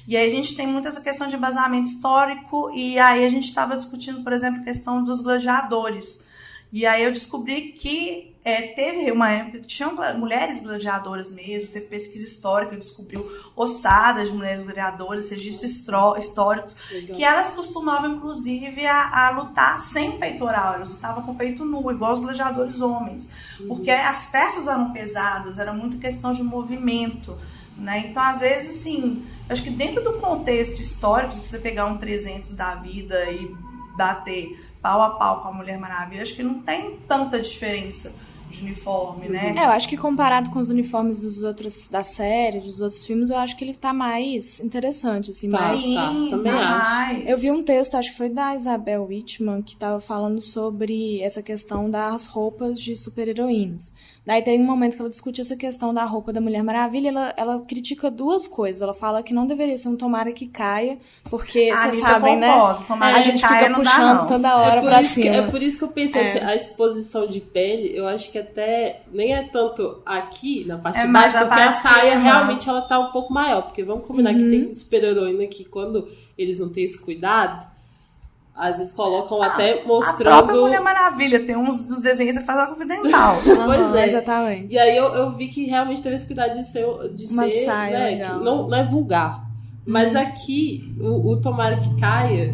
E aí a gente tem muito essa questão de embasamento histórico, e aí a gente estava discutindo, por exemplo, a questão dos gladiadores. E aí eu descobri que teve uma época que tinham mulheres gladiadoras mesmo, teve pesquisa histórica, descobriu ossadas de mulheres gladiadoras, registros históricos, legal, que elas costumavam, inclusive, a lutar sem peitoral, elas lutavam com o peito nu, igual os gladiadores homens, porque as peças eram pesadas, era muito questão de movimento, né? Então, às vezes, assim, acho que dentro do contexto histórico, se você pegar um 300 da vida e bater pau a pau com a Mulher Maravilha, acho que não tem tanta diferença de uniforme, né? Eu acho que comparado com os uniformes da série, dos outros filmes, eu acho que ele tá mais interessante, assim. Sim, também acho. Eu vi um texto, acho que foi da Isabel Wittmann, que tava falando sobre essa questão das roupas de super-heroínas. Daí tem um momento que ela discute essa questão da roupa da Mulher Maravilha, ela critica duas coisas. Ela fala que não deveria ser um tomara que caia, porque, vocês sabem, né? Tomara a gente fica puxando toda hora pra cima. É por isso que eu pensei, assim, a exposição de pele, eu acho que até nem é tanto aqui, na parte de baixo, porque a saia realmente ela tá um pouco maior. Porque vamos combinar que tem super-heroína que quando eles não têm esse cuidado, às vezes colocam até mostrando... A própria Mulher Maravilha tem uns dos desenhos que faz algo dental. Pois é. Exatamente. E aí eu vi que realmente teve esse cuidado de ser uma saia, né, legal. Que não é vulgar. Mas aqui, o tomara que caia...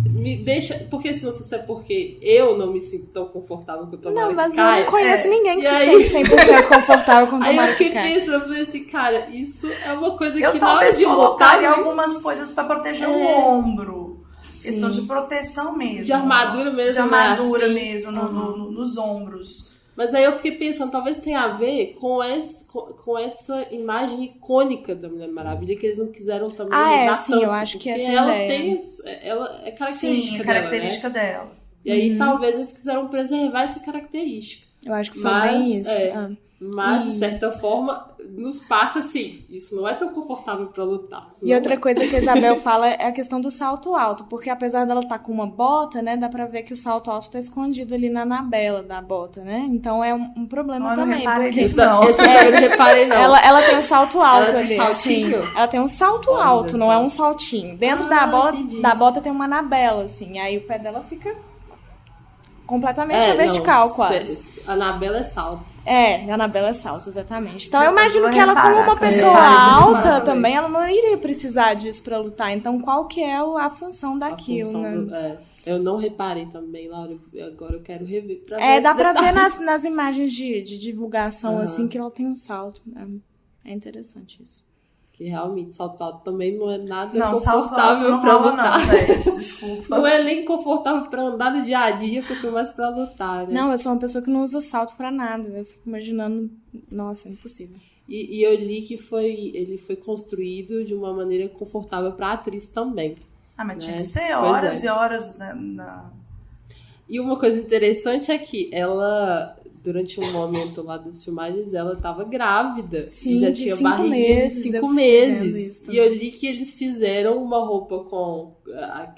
me deixa... Porque assim, não sei se é porque eu não me sinto tão confortável com o tomara que caia. Não, mas eu não conheço ninguém que se sente 100% confortável com o tomara que caia. Aí eu fiquei pensando, eu falei assim, cara, isso é uma coisa eu que na hora de lutar... Eu algumas coisas pra proteger o ombro. Sim. Questão de proteção mesmo. De armadura mesmo. De armadura mesmo, nos ombros. Mas aí eu fiquei pensando, talvez tenha a ver com essa imagem icônica da Mulher Maravilha, que eles não quiseram também mudar sim, tanto. Eu acho que essa ela ideia. Ela é característica dela, característica dela. E aí talvez eles quiseram preservar essa característica. Eu acho que foi bem isso. Mas, de certa forma, nos passa assim, isso não é tão confortável pra lutar. E outra coisa que a Isabel fala é a questão do salto alto, porque apesar dela estar com uma bota, né, dá pra ver que o salto alto tá escondido ali na anabela da bota, né? Então é um problema também. Não reparei porque nisso, não. Esse eu não reparei, não. Ela tem um salto alto ela ali. Tem saltinho? Assim. Ela tem um salto alto, não é um saltinho. Dentro da bota tem uma anabela, assim, aí o pé dela fica completamente vertical, quase. A Anabela é salto. A Anabela é salto, exatamente. Então eu imagino que ela, como uma pessoa alta também, ela não iria precisar disso pra lutar. Então qual que é a função daquilo, né? Eu não reparei também, Laura. Agora eu quero rever pra ver. Dá pra ver nas imagens de divulgação, assim, que ela tem um salto. É interessante isso. Que realmente salto alto também não é nada confortável salto alto não pra lutar. Não, gente, desculpa. Não é nem confortável pra andar no dia a dia, quanto mais pra lutar, né? Não, eu sou uma pessoa que não usa salto pra nada. Eu fico imaginando, nossa, é impossível. E eu li que ele foi construído de uma maneira confortável pra atriz também. Mas tinha que ser horas e horas E uma coisa interessante é que ela... Durante um momento lá das filmagens, ela estava grávida. Sim, e já tinha barriga de 5 meses. E eu li que eles fizeram uma roupa com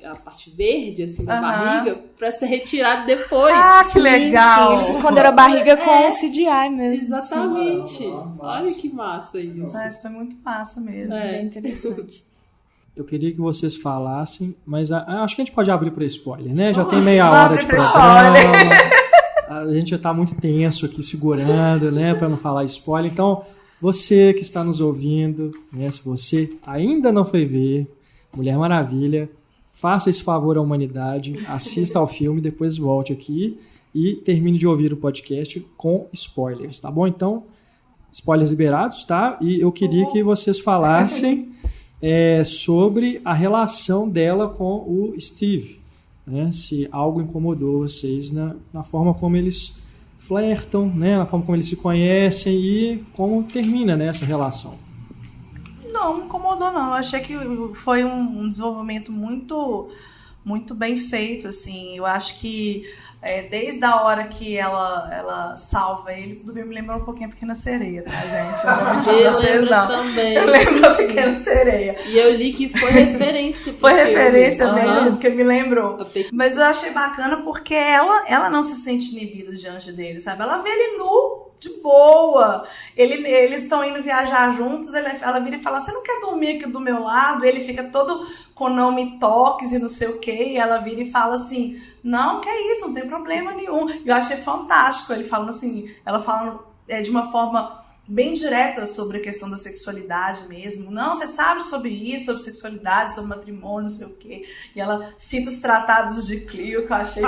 a parte verde, assim, da barriga, pra ser retirada depois. Que legal! Sim, eles esconderam a barriga com CGI mesmo. Exatamente. Olha que massa isso. Isso foi muito massa mesmo. É interessante. Eu queria que vocês falassem, mas acho que a gente pode abrir para spoiler, né? Já tem meia hora de programa. A gente já está muito tenso aqui, segurando, né, para não falar spoiler. Então, você que está nos ouvindo, né, se você ainda não foi ver Mulher Maravilha, faça esse favor à humanidade, assista ao filme, depois volte aqui e termine de ouvir o podcast com spoilers, tá bom? Então, spoilers liberados, tá? E eu queria que vocês falassem sobre a relação dela com o Steve. né, se algo incomodou vocês na forma como eles flertam, né, na forma como eles se conhecem e como termina, né, essa relação. Não, me incomodou não. Eu achei que foi um desenvolvimento muito, muito bem feito, assim. Eu acho que desde a hora que ela salva ele, tudo bem, me lembrou um pouquinho a Pequena Sereia, tá, gente? Eu lembro também. Eu lembro a Pequena Sereia. E eu li que foi referência pro Foi filme. referência mesmo, porque me lembrou. Mas eu achei bacana porque ela não se sente inibida diante dele, sabe? Ela vê ele nu, de boa. Eles estão indo viajar juntos, ela vira e fala, você não quer dormir aqui do meu lado? Ele fica todo com nome toques e não sei o quê, e ela vira e fala assim, não, que é isso, não tem problema nenhum. Eu achei fantástico ele falando assim, ela falando de uma forma bem direta sobre a questão da sexualidade mesmo. Não, você sabe sobre isso, sobre sexualidade, sobre matrimônio, não sei o quê. E ela cita os tratados de Clio, que eu achei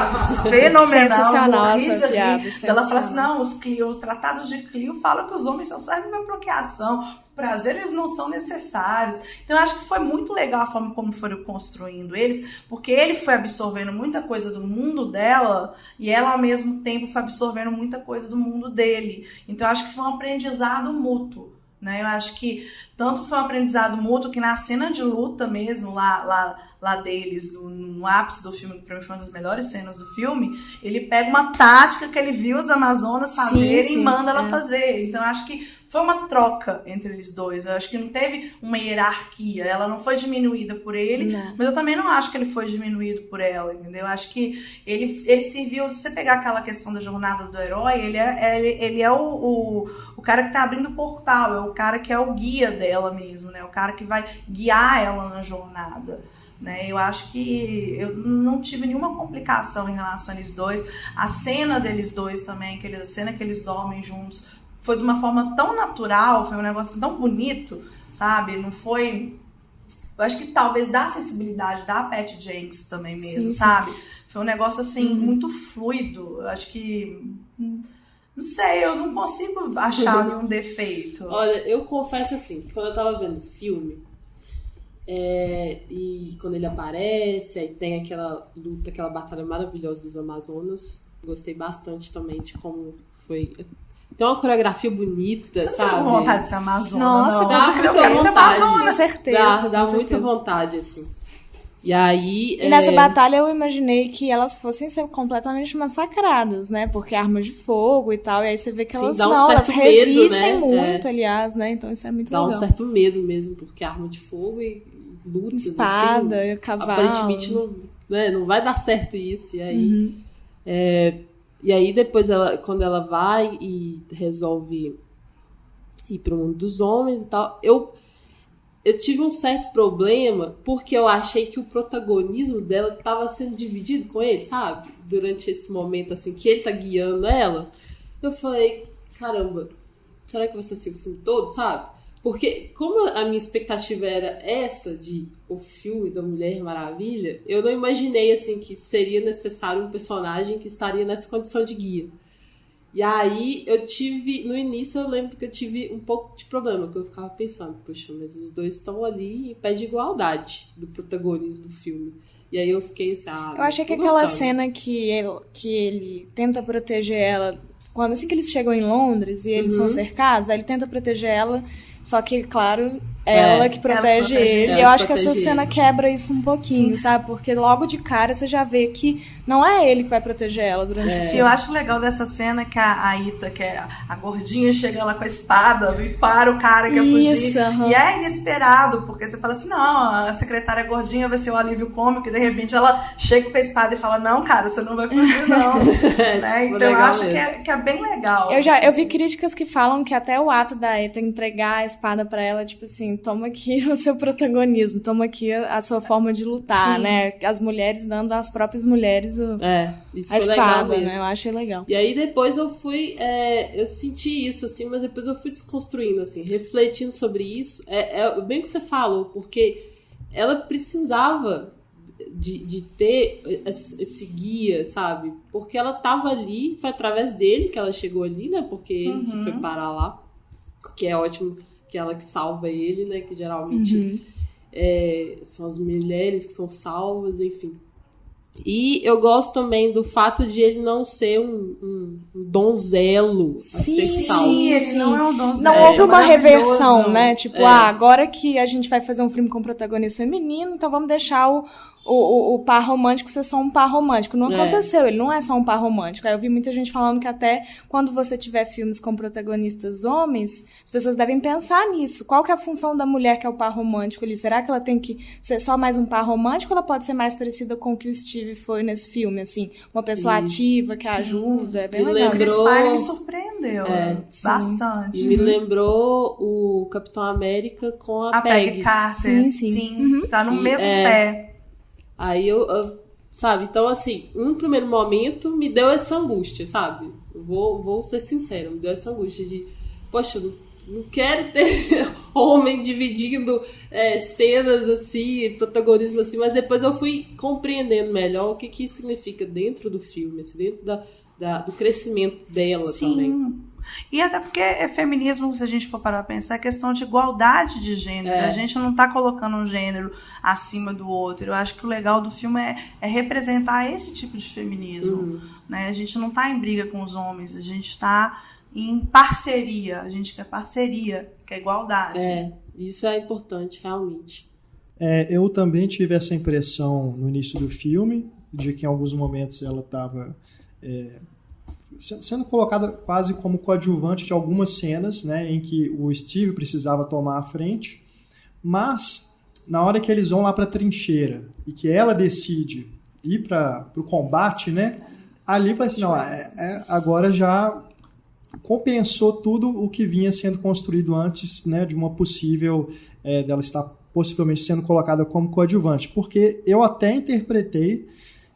fenomenal. Sensacional essa piada. Ela fala assim, não, os tratados de Clio falam que os homens só servem para procriação. Prazeres não são necessários. Então eu acho que foi muito legal a forma como foram construindo eles, porque ele foi absorvendo muita coisa do mundo dela e ela ao mesmo tempo foi absorvendo muita coisa do mundo dele. Então eu acho que foi um aprendizado mútuo, né? Eu acho que tanto foi um aprendizado mútuo que na cena de luta mesmo, lá deles, no ápice do filme, que pra mim foi uma das melhores cenas do filme, ele pega uma tática que ele viu os Amazonas fazerem e manda ela fazer. Então eu acho que foi uma troca entre eles dois. Eu acho que não teve uma hierarquia. Ela não foi diminuída por ele, mas eu também não acho que ele foi diminuído por ela, entendeu? Eu acho que ele serviu... Se você pegar aquela questão da jornada do herói, ele é o cara que tá abrindo o portal, é o cara que é o guia dela mesmo, né? O cara que vai guiar ela na jornada. Né? Eu acho que eu não tive nenhuma complicação em relação a eles dois. A cena deles dois também, a cena que eles dormem juntos, foi de uma forma tão natural, foi um negócio tão bonito, sabe? Não foi... Eu acho que talvez da sensibilidade da Patty Jenkins também mesmo, sabe? Foi um negócio, assim, muito fluido. Eu acho que... Não sei, eu não consigo achar nenhum defeito. Olha, eu confesso assim, que quando eu tava vendo o filme, e quando ele aparece, aí tem aquela luta, aquela batalha maravilhosa dos Amazonas, gostei bastante também de como foi... Tem uma coreografia bonita, você sabe? Você tem vontade de ser Amazona? Nossa, não. Dá muita vontade. Com certeza. Dá muita vontade, assim. E aí... E nessa batalha eu imaginei que elas fossem ser completamente massacradas, né? Porque armas de fogo e tal. E aí você vê que elas elas resistem muito, aliás, né? Então isso é muito legal. Dá um certo medo mesmo, porque arma de fogo e luta, espada, assim, cavalo. Aparentemente não vai dar certo isso. E aí... E aí depois, quando ela vai e resolve ir para o mundo dos homens e tal, eu tive um certo problema porque eu achei que o protagonismo dela estava sendo dividido com ele, sabe? Durante esse momento, assim, que ele tá guiando ela. Eu falei, caramba, será que vai ser assim o filme todo, sabe? Porque como a minha expectativa era essa de o filme da Mulher Maravilha, eu não imaginei assim que seria necessário um personagem que estaria nessa condição de guia. E aí no início eu lembro que eu tive um pouco de problema, que eu ficava pensando, poxa, mas os dois estão ali em pé de igualdade do protagonismo do filme. E aí eu fiquei assim, eu achei que aquela cena que ele tenta proteger ela, quando assim que eles chegam em Londres e eles são cercados, aí ele tenta proteger ela. Só que, claro, ela que protege ele. E eu acho que essa cena quebra isso um pouquinho, sabe? Porque logo de cara você já vê que não é ele que vai proteger ela durante o filme. Eu acho legal dessa cena que a Ita, que é a gordinha, chega lá com a espada e para o cara que ia fugir. E é inesperado, porque você fala assim, não, a secretária gordinha vai ser um alívio cômico, e de repente ela chega com a espada e fala, não, cara, você não vai fugir, não. Né? Então eu acho que é bem legal. Eu vi críticas que falam que até o ato da Ita entregar a espada pra ela, tipo assim, toma aqui o seu protagonismo, toma aqui a sua forma de lutar, né? As mulheres dando às próprias mulheres isso a foi espada, legal mesmo. Né? Eu achei legal. E aí depois eu fui, eu senti isso, assim, mas depois eu fui desconstruindo, assim, refletindo sobre isso. Bem que você falou, porque ela precisava de ter esse guia, sabe? Porque ela tava ali, foi através dele que ela chegou ali, né? Porque ele que foi parar lá, que é ótimo, que é ela que salva ele, né? Que geralmente são as mulheres que são salvas, enfim. E eu gosto também do fato de ele não ser um donzelo assexual. Sim, ele não é um donzelo. Não houve uma reversão, né? Tipo, agora que a gente vai fazer um filme com protagonista feminino, então vamos deixar o par romântico ser só um par romântico. Não aconteceu, ele não é só um par romântico. Aí eu vi muita gente falando que até quando você tiver filmes com protagonistas homens, as pessoas devem pensar nisso. Qual que é a função da mulher que é o par romântico ali? Será que ela tem que ser só mais um par romântico ou ela pode ser mais parecida com o que o Steve foi nesse filme? Assim, uma pessoa ativa que ajuda, é bem legal. Ele me surpreendeu bastante. Me lembrou o Capitão América com a Peggy Carter. Sim. Tá no mesmo pé. Aí eu sabe, então assim, um primeiro momento me deu essa angústia, sabe? Vou ser sincera, me deu essa angústia de, poxa, não quero ter homem dividindo cenas assim, protagonismo assim, mas depois eu fui compreendendo melhor o que isso significa dentro do filme, assim, dentro do crescimento dela também. E até porque feminismo, se a gente for parar pra pensar, é questão de igualdade de gênero. A gente não tá colocando um gênero acima do outro. Eu acho que o legal do filme é representar esse tipo de feminismo. Né? A gente não tá em briga com os homens, a gente tá em parceria. A gente quer parceria, quer igualdade. Isso é importante, realmente. Eu também tive essa impressão no início do filme, de que em alguns momentos ela estava sendo colocada quase como coadjuvante de algumas cenas, né, em que o Steve precisava tomar a frente, mas na hora que eles vão lá para a trincheira e que ela decide ir para o combate, né, ali fala assim, não, agora já compensou tudo o que vinha sendo construído antes, né, de uma possível dela estar possivelmente sendo colocada como coadjuvante, porque eu até interpretei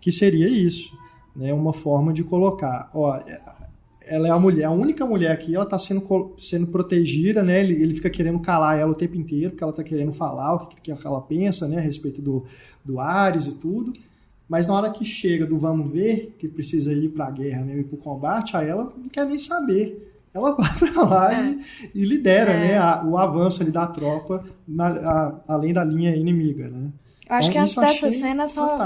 que seria isso. Né, uma forma de colocar, ela é a única mulher aqui, ela está sendo protegida, né, ele fica querendo calar ela o tempo inteiro, porque ela está querendo falar o que ela pensa, né, a respeito do Ares e tudo, mas na hora que chega do vamos ver, que precisa ir para a guerra, né, ir para o combate, aí ela não quer nem saber, ela vai para lá e lidera né, o avanço ali da tropa além da linha inimiga, né. Eu acho que antes dessas cenas são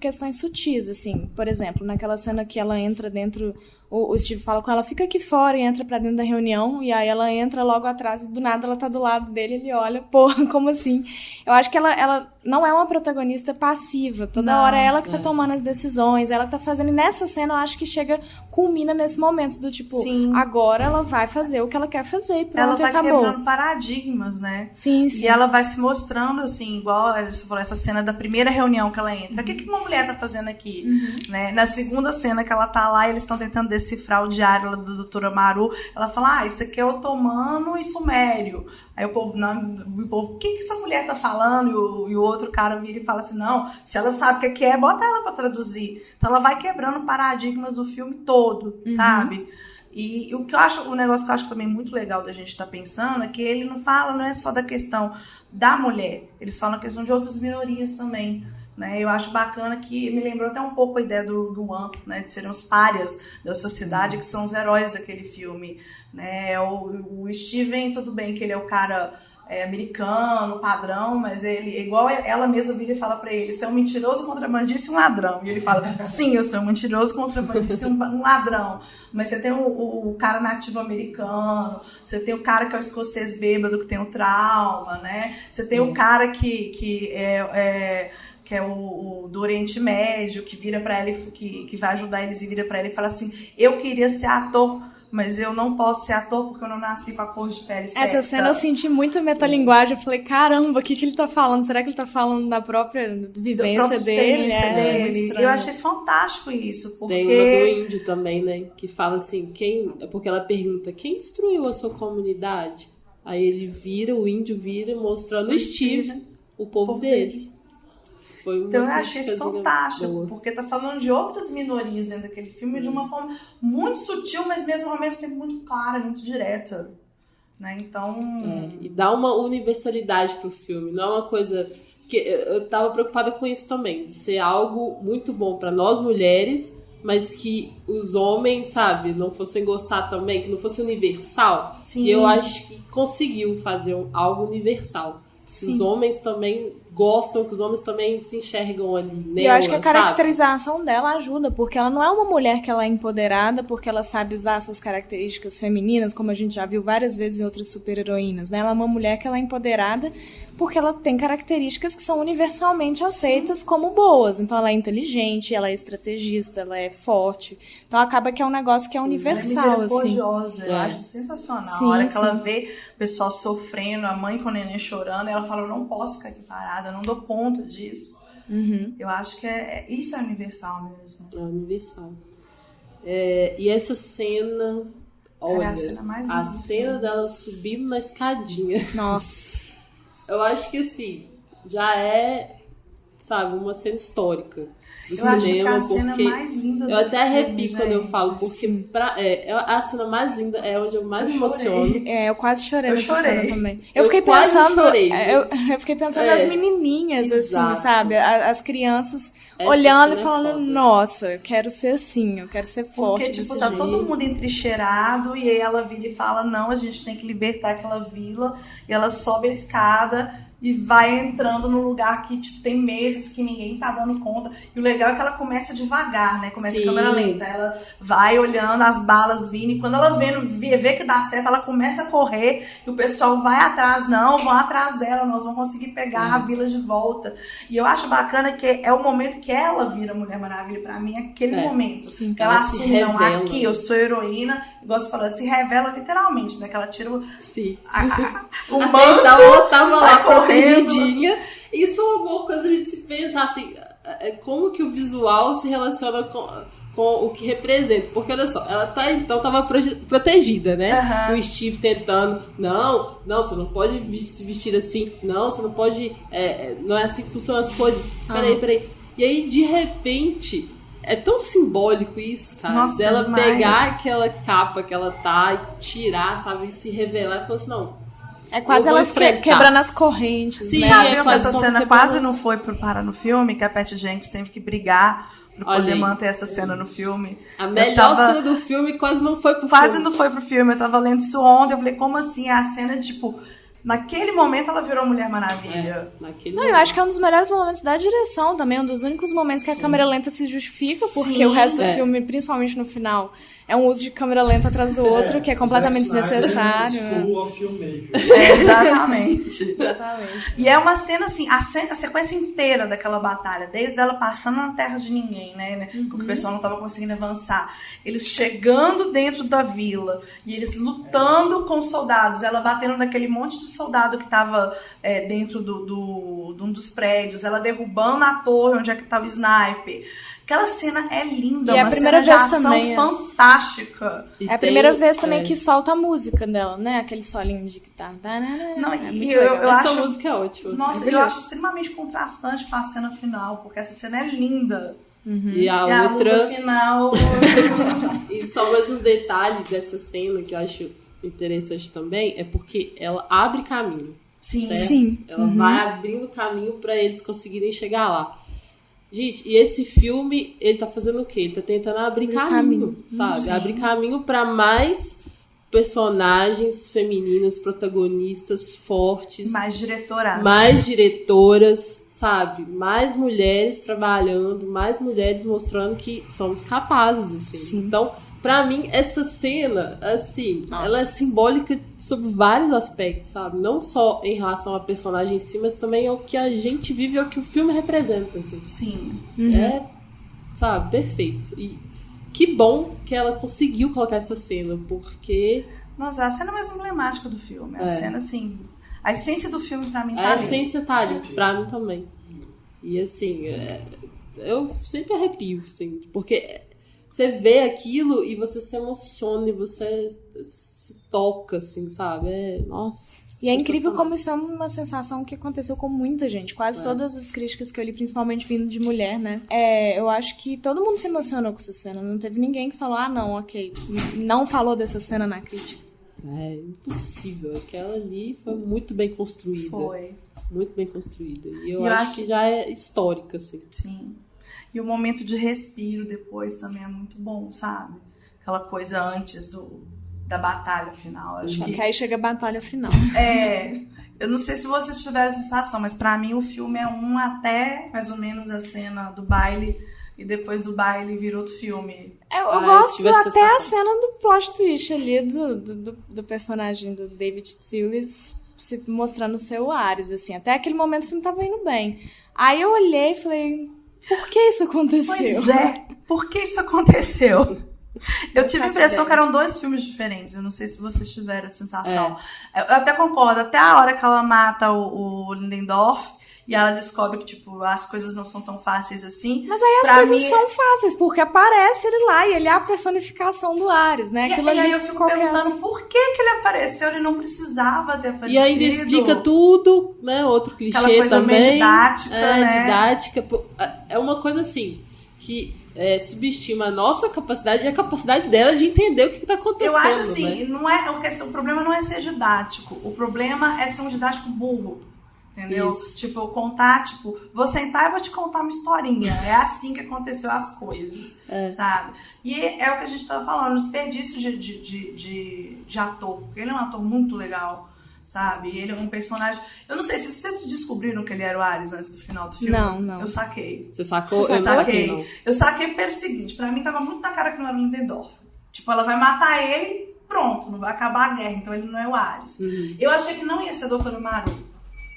questões sutis, assim. Por exemplo, naquela cena que ela entra dentro... O Steve fala com ela, fica aqui fora, e entra pra dentro da reunião, e aí ela entra logo atrás, e do nada ela tá do lado dele, ele olha, porra, como assim? Eu acho que ela não é uma protagonista passiva, toda hora é ela que tá tomando as decisões, ela tá fazendo, e nessa cena eu acho que culmina nesse momento do tipo, agora ela vai fazer o que ela quer fazer, e pronto, e acabou. Ela vai quebrando paradigmas, né? Sim. E ela vai se mostrando, assim, igual você falou, essa cena da primeira reunião que ela entra, o que uma mulher tá fazendo aqui? Né? Na segunda cena que ela tá lá, eles estão tentando decifrar o diário lá do Dr. Amaru, ela fala, isso aqui é otomano e sumério. Aí o povo, o que essa mulher tá falando? E o outro cara vira e fala assim, não, se ela sabe o que é, bota ela pra traduzir. Então ela vai quebrando paradigmas do filme todo, sabe? E o negócio que eu acho também muito legal da gente estar pensando é que ele não é só da questão da mulher, eles falam a questão de outras minorias também. Né, eu acho bacana que me lembrou até um pouco a ideia do One, né, de serem os párias da sociedade, que são os heróis daquele filme. Né? O Steven, tudo bem que ele é o cara americano, padrão, mas ele, igual ela mesma vira e fala pra ele, você é um mentiroso, contrabandista e um ladrão. E ele fala, sim, eu sou um mentiroso, contrabandista e um ladrão. Mas você tem o cara nativo americano, você tem o cara que é o escocês bêbado, que tem o trauma, né? Você tem o cara que é o do Oriente Médio, que vira pra ela, que vai ajudar eles e vira pra ela e fala assim, eu queria ser ator, mas eu não posso ser ator porque eu não nasci com a cor de pele certa. Essa cena eu senti muita metalinguagem, eu falei, caramba, o que ele tá falando? Será que ele tá falando da própria vivência dele? Eu achei fantástico isso, porque... Tem uma do índio também, né, que fala assim, porque ela pergunta, quem destruiu a sua comunidade? Aí o índio vira mostrando o Steve, o povo dele. Então eu achei isso fantástico, porque tá falando de outras minorias dentro daquele filme de uma forma muito sutil, mas ao mesmo tempo muito clara, muito direta. Né? Então... e dá uma universalidade pro filme, não é uma coisa... que eu tava preocupada com isso também, de ser algo muito bom para nós mulheres, mas que os homens, sabe, não fossem gostar também, que não fosse universal. Sim. E eu acho que conseguiu fazer algo universal. Sim. Os homens também gostam, que os homens também se enxergam ali nela, E eu acho que a sabe? caracterização dela ajuda, porque ela não é uma mulher que ela é empoderada, porque ela sabe usar suas características femininas, como a gente já viu várias vezes em outras super-heroínas, né? Ela é uma mulher que ela é empoderada porque ela tem características que são universalmente aceitas como boas. Então ela é inteligente, ela é estrategista, ela é forte. Então acaba que é um negócio que é universal, é assim. Eu acho sensacional. Sim, a hora que sim. ela vê o pessoal sofrendo, a mãe com o neném chorando, ela fala, eu não posso ficar aqui parada, eu não dou conta disso. Eu acho que isso é universal mesmo. É universal. E essa cena... Olha, a cena mais linda. A cena dela subindo na escadinha. Nossa. Eu acho que, assim, já é, sabe, uma cena histórica do Eu acho que cinema, a cena porque mais linda eu do até filme, arrepio quando eu falo, porque a cena mais linda é onde eu mais me emociono. Eu quase chorei nessa cena também. Eu fiquei quase pensando, chorei, eu fiquei pensando nas menininhas, exato. assim, sabe? As crianças Essa olhando e cena é falando, foda. nossa, eu quero ser assim, eu quero ser forte Porque, tipo, desse tá jeito. todo mundo entrincheirado e aí ela vira e fala, não, a gente tem que libertar aquela vila. E ela sobe a escada e vai entrando num lugar que, tipo, tem meses que ninguém tá dando conta. E o legal é que ela começa devagar, né? Começa Sim. a câmera lenta. Ela vai olhando as balas vindo e quando ela vê que dá certo, ela começa a correr e o pessoal vai atrás. Não, vão atrás dela, nós vamos conseguir pegar a vila de volta. E eu acho bacana que é o momento que ela vira Mulher Maravilha. Pra mim, é aquele momento. Sim. Ela Ela se assume, não, revela. aqui eu sou heroína. Igual você falou, se revela literalmente, né? Que ela tira o Sim. o Até manto, então ela tava lá sai correndo. protegidinha. Isso é uma boa coisa a gente se pensar, assim, como que o visual se relaciona com o que representa. Porque, olha só, ela tava protegida, né? O Steve tentando, não, você não pode se vestir assim, não, você não pode, não é assim que funcionam as coisas. Peraí. E aí, de repente, é tão simbólico isso, cara, Nossa, dela demais. pegar aquela capa que ela tá e tirar, sabe, e se revelar e falar assim, não. É quase Eu vou elas enfrentar. quebrando as correntes, Sim, né? Sabe que quase essa como cena que quase parece. não foi parar no filme, que a Patty Jenkins teve que brigar pra Olha poder aí. manter essa cena no filme. A melhor cena do filme quase não foi pro Quase filme. não foi pro filme, eu tava lendo isso ontem, eu falei, como assim? A cena, tipo, naquele momento ela virou Mulher Maravilha. Naquele Não, eu acho que é um dos melhores momentos da direção também, um dos únicos momentos que a câmera lenta se justifica, porque o resto do filme, principalmente no final, é um uso de câmera lenta atrás do outro, que é completamente desnecessário. School of Filmmaking. Exatamente. Exatamente. E é uma cena assim, a sequência inteira daquela batalha, desde ela passando na terra de ninguém, né? Porque o pessoal não estava conseguindo avançar. Eles chegando dentro da vila e eles lutando com os soldados, ela batendo naquele monte de soldado que estava dentro de um dos prédios, ela derrubando a torre onde é que tá o sniper. Aquela cena é linda, E é a uma primeira cena de vez ação também, fantástica. E É a primeira vez também que solta a música dela, né? Aquele solinho de guitarra. Não, É e muito eu legal. Essa acho, música é ótima. nossa, eu Maravilhoso. acho extremamente contrastante com a cena final, porque essa cena é linda. E a E a luta outra... final... E só mais um detalhe dessa cena que eu acho interessante também, é porque ela abre caminho. Sim. Certo? Sim. Ela vai abrindo caminho pra eles conseguirem chegar lá. Gente, e esse filme, ele tá fazendo o quê? Ele tá tentando abrir caminho, sabe? Sim. Abrir caminho pra mais personagens femininas, protagonistas fortes, Mais diretoras. mais diretoras, sabe? Mais mulheres trabalhando, mais mulheres mostrando que somos capazes, assim. Sim. Então, pra mim, essa cena, assim, Nossa. ela é simbólica sobre vários aspectos, sabe? Não só em relação à personagem em si, mas também ao que a gente vive, ao que o filme representa, assim. Sim. É, sabe, perfeito. E que bom que ela conseguiu colocar essa cena, porque Nossa, a cena mais emblemática do filme. A cena, assim... A essência do filme, pra mim, tá a ali. essência tá ali, pra mim também. E assim, eu sempre arrepio, assim, porque você vê aquilo e você se emociona e você se toca, assim, sabe? Nossa. E é incrível sensacional. como isso é uma sensação que aconteceu com muita gente. Quase todas as críticas que eu li, principalmente vindo de mulher, né? Eu acho que todo mundo se emocionou com essa cena. Não teve ninguém que falou, não, ok. Não falou dessa cena na crítica. É impossível. Aquela ali foi muito bem construída. Foi. Muito bem construída. E eu E eu acho acho que já é histórica, assim. Sim. E o momento de respiro depois também é muito bom, sabe? Aquela coisa antes da batalha final. Acho que aí chega a batalha final. Eu não sei se vocês tiveram a sensação, mas pra mim o filme é até mais ou menos a cena do baile, e depois do baile vira outro filme. Eu gosto até a cena do plot twist ali do personagem do David Thewlis se mostrando o seu Ares, assim. Até aquele momento o filme tava indo bem. Aí eu olhei e falei, por que isso aconteceu? Pois é, por que isso aconteceu? Eu tive a impressão que eram 2 filmes diferentes. Eu não sei se vocês tiveram a sensação. Eu até concordo. Até a hora que ela mata o Lindendorf e ela descobre que, tipo, as coisas não são tão fáceis assim. Mas aí as coisas são fáceis, porque aparece ele lá e ele é a personificação do Ares, né? E aí eu fico perguntando por que ele apareceu, ele não precisava ter aparecido. E ainda explica tudo, né? Outro clichê também. Aquela coisa meio didática, né? Didática. É uma coisa assim, que subestima a nossa capacidade e a capacidade dela de entender o que está acontecendo. Eu acho assim, né? O problema não é ser didático, o problema é ser um didático burro. Entendeu? Isso. Tipo, contar, tipo, vou sentar e vou te contar uma historinha. É assim que aconteceu as coisas, sabe? E é o que a gente tava falando, os desperdício de ator. Porque ele é um ator muito legal, sabe? E ele é um personagem... Eu não sei se vocês descobriram que ele era o Ares antes do final do filme. Não. Eu saquei. Você sacou? Eu saquei. Eu saquei pelo seguinte, pra mim tava muito na cara que não era o Lindendorf. Tipo, ela vai matar ele, pronto, não vai acabar a guerra, então ele não é o Ares. Eu achei que não ia ser a Doutora Maru.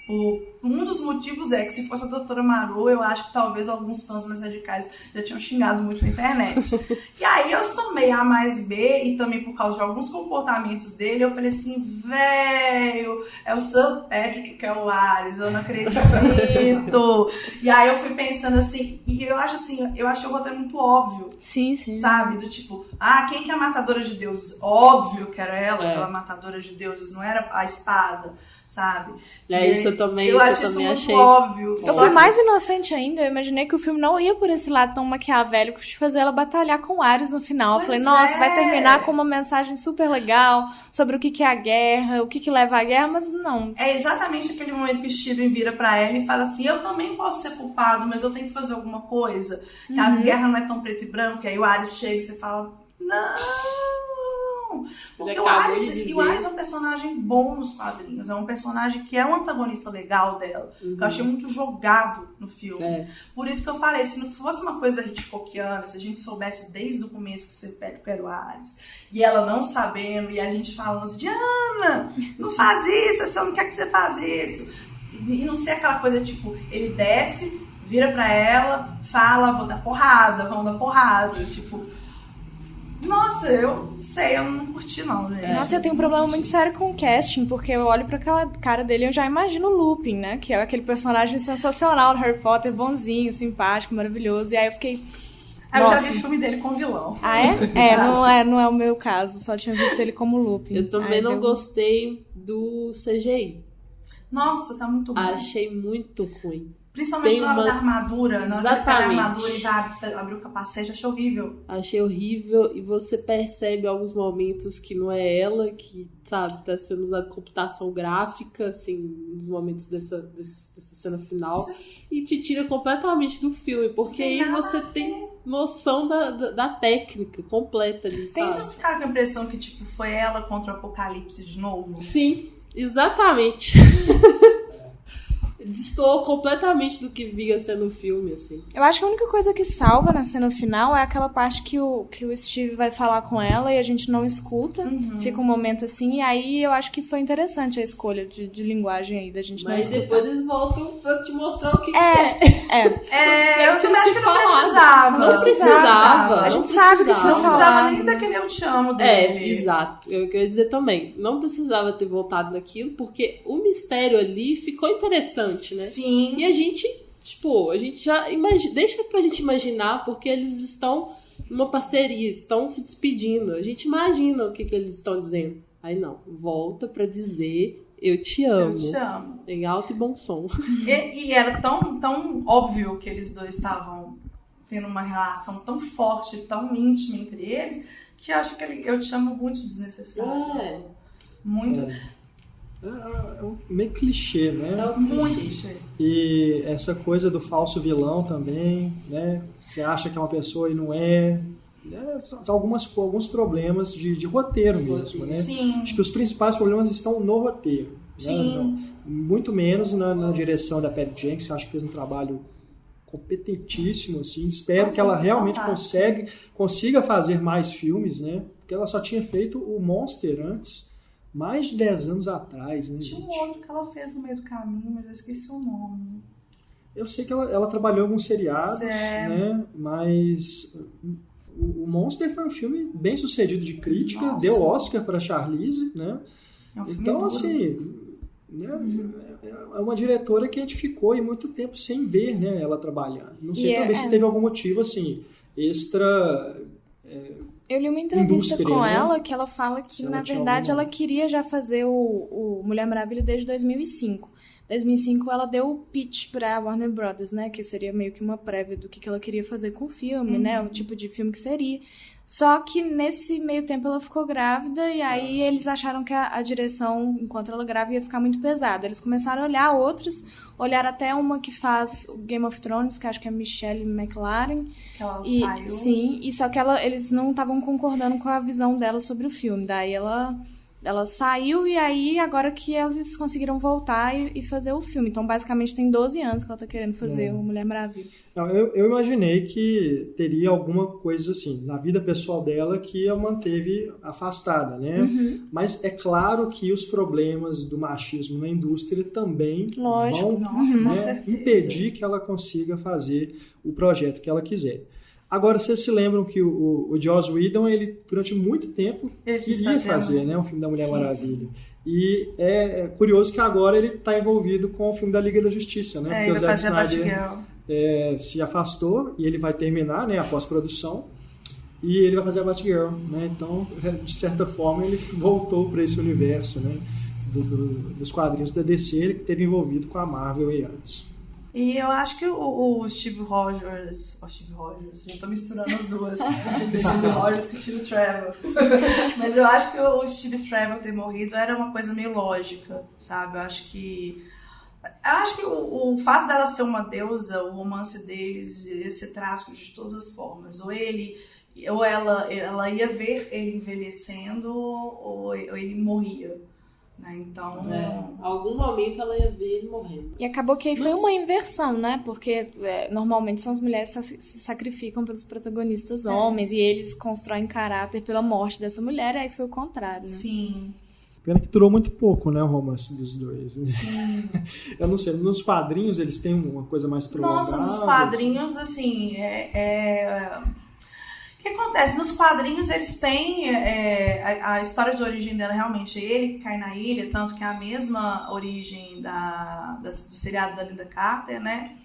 Um dos motivos é que se fosse a Doutora Maru, eu acho que talvez alguns fãs mais radicais já tinham xingado muito na internet. E aí eu somei A mais B, e também por causa de alguns comportamentos dele, eu falei assim, velho, é o Sir Patrick que é o Ares, eu não acredito. E aí eu fui pensando assim, e eu acho o roteiro muito óbvio. Sim. Sabe? Do tipo, quem que é a matadora de deuses? Óbvio que era ela, aquela matadora de deuses, não era a espada. Sabe? Isso eu também achei. Muito óbvio. Eu fui mais inocente ainda, eu imaginei que o filme não ia por esse lado tão maquiavélico de fazer ela batalhar com Ares no final. Eu falei, nossa, vai terminar com uma mensagem super legal sobre o que é a guerra, o que leva à guerra, mas não. É exatamente aquele momento que o Steven vira pra ela e fala assim, eu também posso ser culpado, mas eu tenho que fazer alguma coisa, que a guerra não é tão preto e branco, e aí o Ares chega e você fala, não... Porque o Ares é um personagem bom nos quadrinhos. É um personagem que é um antagonista legal dela. Que eu achei muito jogado no filme. Por isso que eu falei, se não fosse uma coisa Hitchcockiana, se a gente soubesse desde o começo que o Sir Patrick era o Ares, e ela não sabendo, e a gente falando assim, Diana, não faz isso, esse homem quer que você faz isso. E não ser aquela coisa, tipo, ele desce, vira pra ela, fala, vamos dar porrada. Tipo... Nossa, eu não curti não, gente. Nossa, eu tenho um problema muito sério com o casting, porque eu olho pra aquela cara dele e eu já imagino o Lupin, né? Que é aquele personagem sensacional do Harry Potter, bonzinho, simpático, maravilhoso. E aí eu fiquei... Eu já vi o filme dele com vilão. Ah, é? Não é o meu caso, só tinha visto ele como Lupin. Eu também não gostei do CGI. Nossa, tá muito ruim. Achei muito ruim. Principalmente na hora da armadura. Na hora de pegar a armadura e já abriu o capacete, achei horrível. Achei horrível, e você percebe em alguns momentos que não é ela que, sabe, tá sendo usada computação gráfica, assim, nos momentos dessa cena final. Sim. E te tira completamente do filme, porque aí você tem noção da técnica completa ali, sabe? Vocês ficaram com a impressão que, tipo, foi ela contra o Apocalipse de novo? Sim, exatamente. Destoou completamente do que vinha sendo o filme, assim. Eu acho que a única coisa que salva na cena final é aquela parte que o Steve vai falar com ela e a gente não escuta. Fica um momento assim, e aí eu acho que foi interessante a escolha de linguagem aí da gente não escutar. Mas depois eles voltam pra te mostrar o que é. Eu também acho que não precisava. Não precisava. A gente sabe que não precisava nem daquele eu te amo dele. Exato. Eu queria dizer também, não precisava ter voltado naquilo, porque o mistério ali ficou interessante. Né? Sim. E a gente já imagina, deixa pra gente imaginar, porque eles estão numa parceria, estão se despedindo. A gente imagina o que eles estão dizendo. Aí não, volta pra dizer eu te amo. Eu te amo. Em alto e bom som. E era tão óbvio que eles dois estavam tendo uma relação tão forte, tão íntima entre eles, que eu acho que eu te amo muito desnecessário. Muito. É meio clichê, né? É muito clichê. E essa coisa do falso vilão também, né? Você acha que é uma pessoa e não é. alguns problemas de roteiro mesmo, né? Sim. Acho que os principais problemas estão no roteiro. Sim. Né? Muito menos na direção da Patty Jenkins. Acho que fez um trabalho competentíssimo, assim. Espero que ela realmente consiga fazer mais filmes, né? Porque ela só tinha feito o Monster antes, mais de 10 anos atrás, né, Tinha um outro que ela fez no meio do caminho, mas eu esqueci o nome. Eu sei que ela trabalhou em alguns seriados, né? Mas o Monster foi um filme bem sucedido de crítica, deu Oscar para Charlize, né? Então, assim, né? É uma diretora que a gente ficou aí muito tempo sem ver, né, ela trabalhando. Não sei talvez se teve algum motivo assim extra. Eu li uma entrevista com ela que ela fala que, na verdade, ela queria já fazer o Mulher Maravilha desde 2005. 2005 ela deu o pitch pra Warner Brothers, né? Que seria meio que uma prévia do que ela queria fazer com o filme, né? O tipo de filme que seria. Só que nesse meio tempo ela ficou grávida e aí eles acharam que a direção, enquanto ela grávida, ia ficar muito pesada. Eles começaram a olhar outras, olharam até uma que faz o Game of Thrones, que acho que é Michelle McLaren. Que ela saiu. Sim, e só que eles não estavam concordando com a visão dela sobre o filme. Daí ela saiu e aí agora que eles conseguiram voltar e fazer o filme. Então, basicamente, tem 12 anos que ela tá querendo fazer o Mulher Maravilha. Não, eu imaginei que teria alguma coisa assim, na vida pessoal dela que a manteve afastada, né? Mas é claro que os problemas do machismo na indústria também vão impedir que ela consiga fazer o projeto que ela quiser. Agora, vocês se lembram que o Joss Whedon, ele durante muito tempo queria fazer, né, um filme da Mulher Maravilha. E é curioso que agora ele está envolvido com o filme da Liga da Justiça, né? Porque o Zack Snyder se afastou e ele vai terminar, né, a pós-produção e ele vai fazer a Batgirl, né? Então, de certa forma, ele voltou para esse universo, né, dos quadrinhos da DC, ele que esteve envolvido com a Marvel aí antes. E eu acho que o Steve Rogers, já tô misturando as duas, o Steve Rogers com o Steve Trevor. Mas eu acho que o Steve Trevor ter morrido era uma coisa meio lógica, sabe? Eu acho que o fato dela ser uma deusa, o romance deles ia ser trágico de todas as formas. Ou ela ia ver ele envelhecendo, ou ele morria. Né? Então, algum momento ela ia ver ele morrendo. E acabou que aí foi uma inversão, né? Porque normalmente são as mulheres que se sacrificam pelos protagonistas homens e eles constroem caráter pela morte dessa mulher, e aí foi o contrário, né? Sim. Pena que durou muito pouco, né, o romance dos dois. Sim. Eu não sei, nos quadrinhos eles têm uma coisa mais prolongada? Nossa, nos quadrinhos, assim, O que acontece? Nos quadrinhos eles têm a história de origem dela realmente. Ele que cai na ilha, tanto que é a mesma origem do seriado da Linda Carter, né?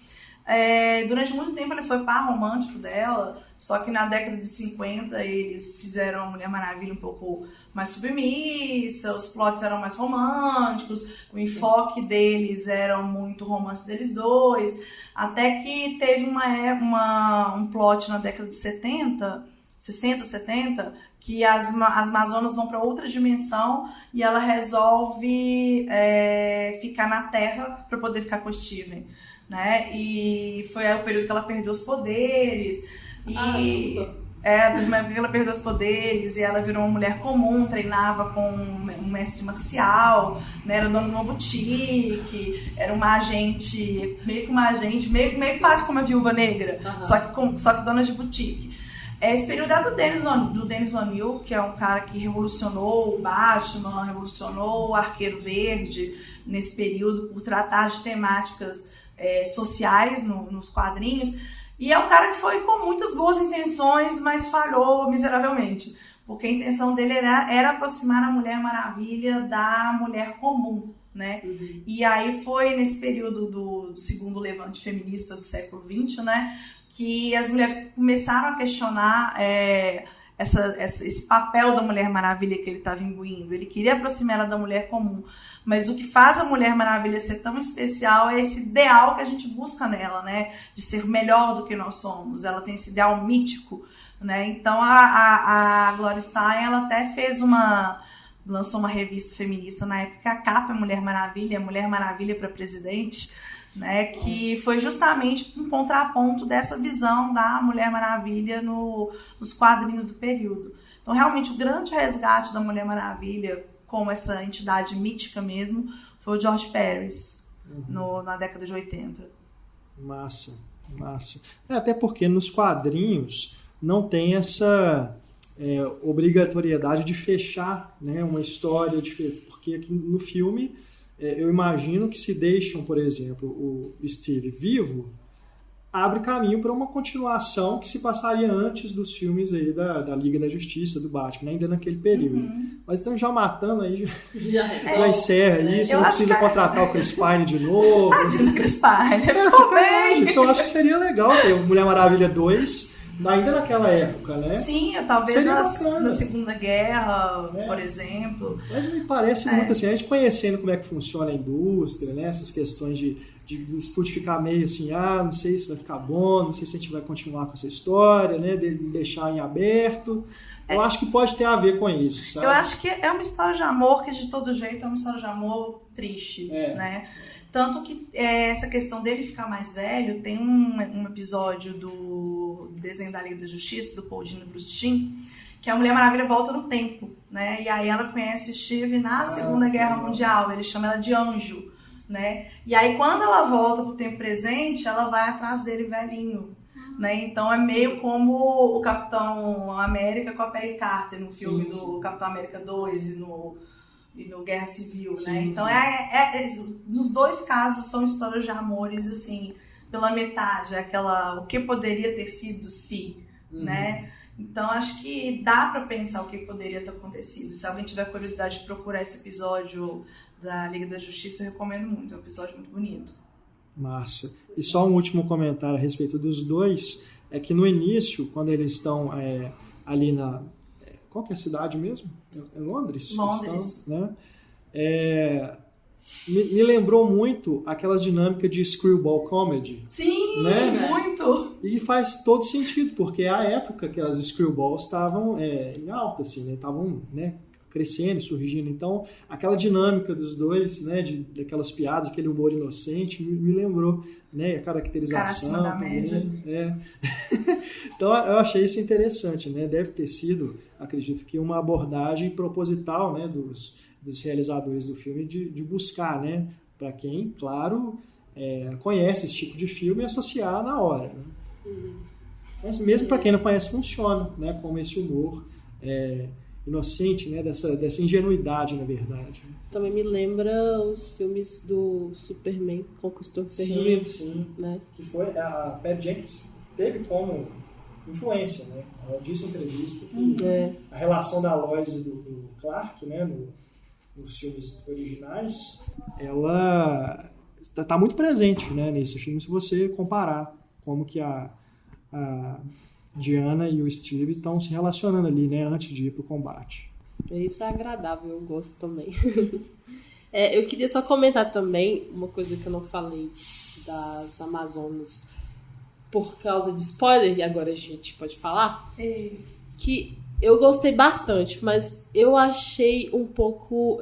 Durante muito tempo ele foi par romântico dela, só que na década de 50 eles fizeram a Mulher Maravilha um pouco mais submissa, os plots eram mais românticos, o enfoque deles era muito romance deles dois, até que teve um plot na década de 60, 70, que as Amazonas vão para outra dimensão e ela resolve ficar na Terra para poder ficar com o Steven, né? E foi aí o período que ela perdeu os poderes. Que ela perdeu os poderes e ela virou uma mulher comum, treinava com um mestre marcial, né? Era dona de uma boutique, era uma agente, meio quase como a Viúva Negra, só que dona de boutique. Esse período é do Dennis O'Neil, que é um cara que revolucionou o Batman, revolucionou o Arqueiro Verde nesse período por tratar de temáticas sociais nos quadrinhos. E é um cara que foi com muitas boas intenções, mas falhou miseravelmente. Porque a intenção dele era aproximar a Mulher Maravilha da mulher comum, né? Uhum. E aí foi nesse período do segundo levante feminista do século XX, né? Que as mulheres começaram a questionar esse papel da Mulher Maravilha que ele estava imbuindo. Ele queria aproximar ela da mulher comum, mas o que faz a Mulher Maravilha ser tão especial é esse ideal que a gente busca nela, né? De ser melhor do que nós somos. Ela tem esse ideal mítico, né? Então a Gloria Steinem, ela até fez uma lançou uma revista feminista na época, a capa é Mulher Maravilha para Presidente, né, que foi justamente um contraponto dessa visão da Mulher Maravilha nos quadrinhos do período. Então, realmente, o grande resgate da Mulher Maravilha, como essa entidade mítica mesmo, foi o George Pérez, na década de 80. Massa. Até porque nos quadrinhos não tem essa obrigatoriedade de fechar, né, uma história, porque aqui no filme eu imagino que se deixam, por exemplo, o Steve vivo, abre caminho para uma continuação que se passaria antes dos filmes aí da Liga da Justiça, do Batman, ainda naquele período. Mas então já matando aí, já encerra isso, não precisa contratar o Chris Pine de novo. Chris Pine, ficou bem. Porque eu acho que seria legal ter o Mulher Maravilha 2 ainda naquela época, né? Sim, talvez na Segunda Guerra, por exemplo. Mas me parece muito assim, a gente conhecendo como é que funciona a indústria, né? Essas questões de o estúdio ficar meio assim, não sei se vai ficar bom, não sei se a gente vai continuar com essa história, né? De deixar em aberto. Eu acho que pode ter a ver com isso, sabe? Eu acho que é uma história de amor que, de todo jeito, é uma história de amor triste, né? Tanto que essa questão dele ficar mais velho, tem um episódio do desenho da Liga da Justiça, do Paul Dini e Bruce Timm, que a Mulher Maravilha volta no tempo, né? E aí ela conhece o Steve na Segunda Guerra Mundial, ele chama ela de Anjo, né? E aí quando ela volta pro tempo presente, ela vai atrás dele velhinho, né? Então é meio como o Capitão América com a Peggy Carter no filme do Capitão América 2 e no Guerra Civil, né? Então nos dois casos são histórias de amores, assim, pela metade, o que poderia ter sido se, né? Então acho que dá pra pensar o que poderia ter acontecido. Se alguém tiver curiosidade de procurar esse episódio da Liga da Justiça, eu recomendo muito, é um episódio muito bonito. Massa. E só um último comentário a respeito dos dois, é que no início, quando eles estão ali na... Qual que é a cidade mesmo? É Londres? Londres. Estão, né? Me lembrou muito aquela dinâmica de screwball comedy. Sim, né? muito! E faz todo sentido, porque é a época que as screwballs estavam em alta, assim, né? Estavam, né, crescendo, surgindo. Então, aquela dinâmica dos dois, né, daquelas piadas, aquele humor inocente, me lembrou, né, a caracterização também. Então, eu achei isso interessante, né? Deve ter sido, acredito que, uma abordagem proposital, né, dos realizadores do filme de buscar, né, para quem, claro, conhece esse tipo de filme, associar na hora, né? Mas mesmo para quem não conhece, funciona, né, como esse humor inocente, né, dessa ingenuidade, na verdade. Também me lembra os filmes do Superman com Christopher Reeve. Sim, né? Que foi, a Patty Jenkins teve como influência, né? Ela disse em entrevista que a relação da Lois e do Clark, né, nos filmes originais, ela está muito presente, né, nesse filme, se você comparar como que a Diana e o Steve estão se relacionando ali, né, antes de ir para o combate. Isso é agradável, eu gosto também. Eu queria só comentar também uma coisa que eu não falei das Amazonas por causa de spoiler, e agora a gente pode falar, que eu gostei bastante, mas eu achei um pouco,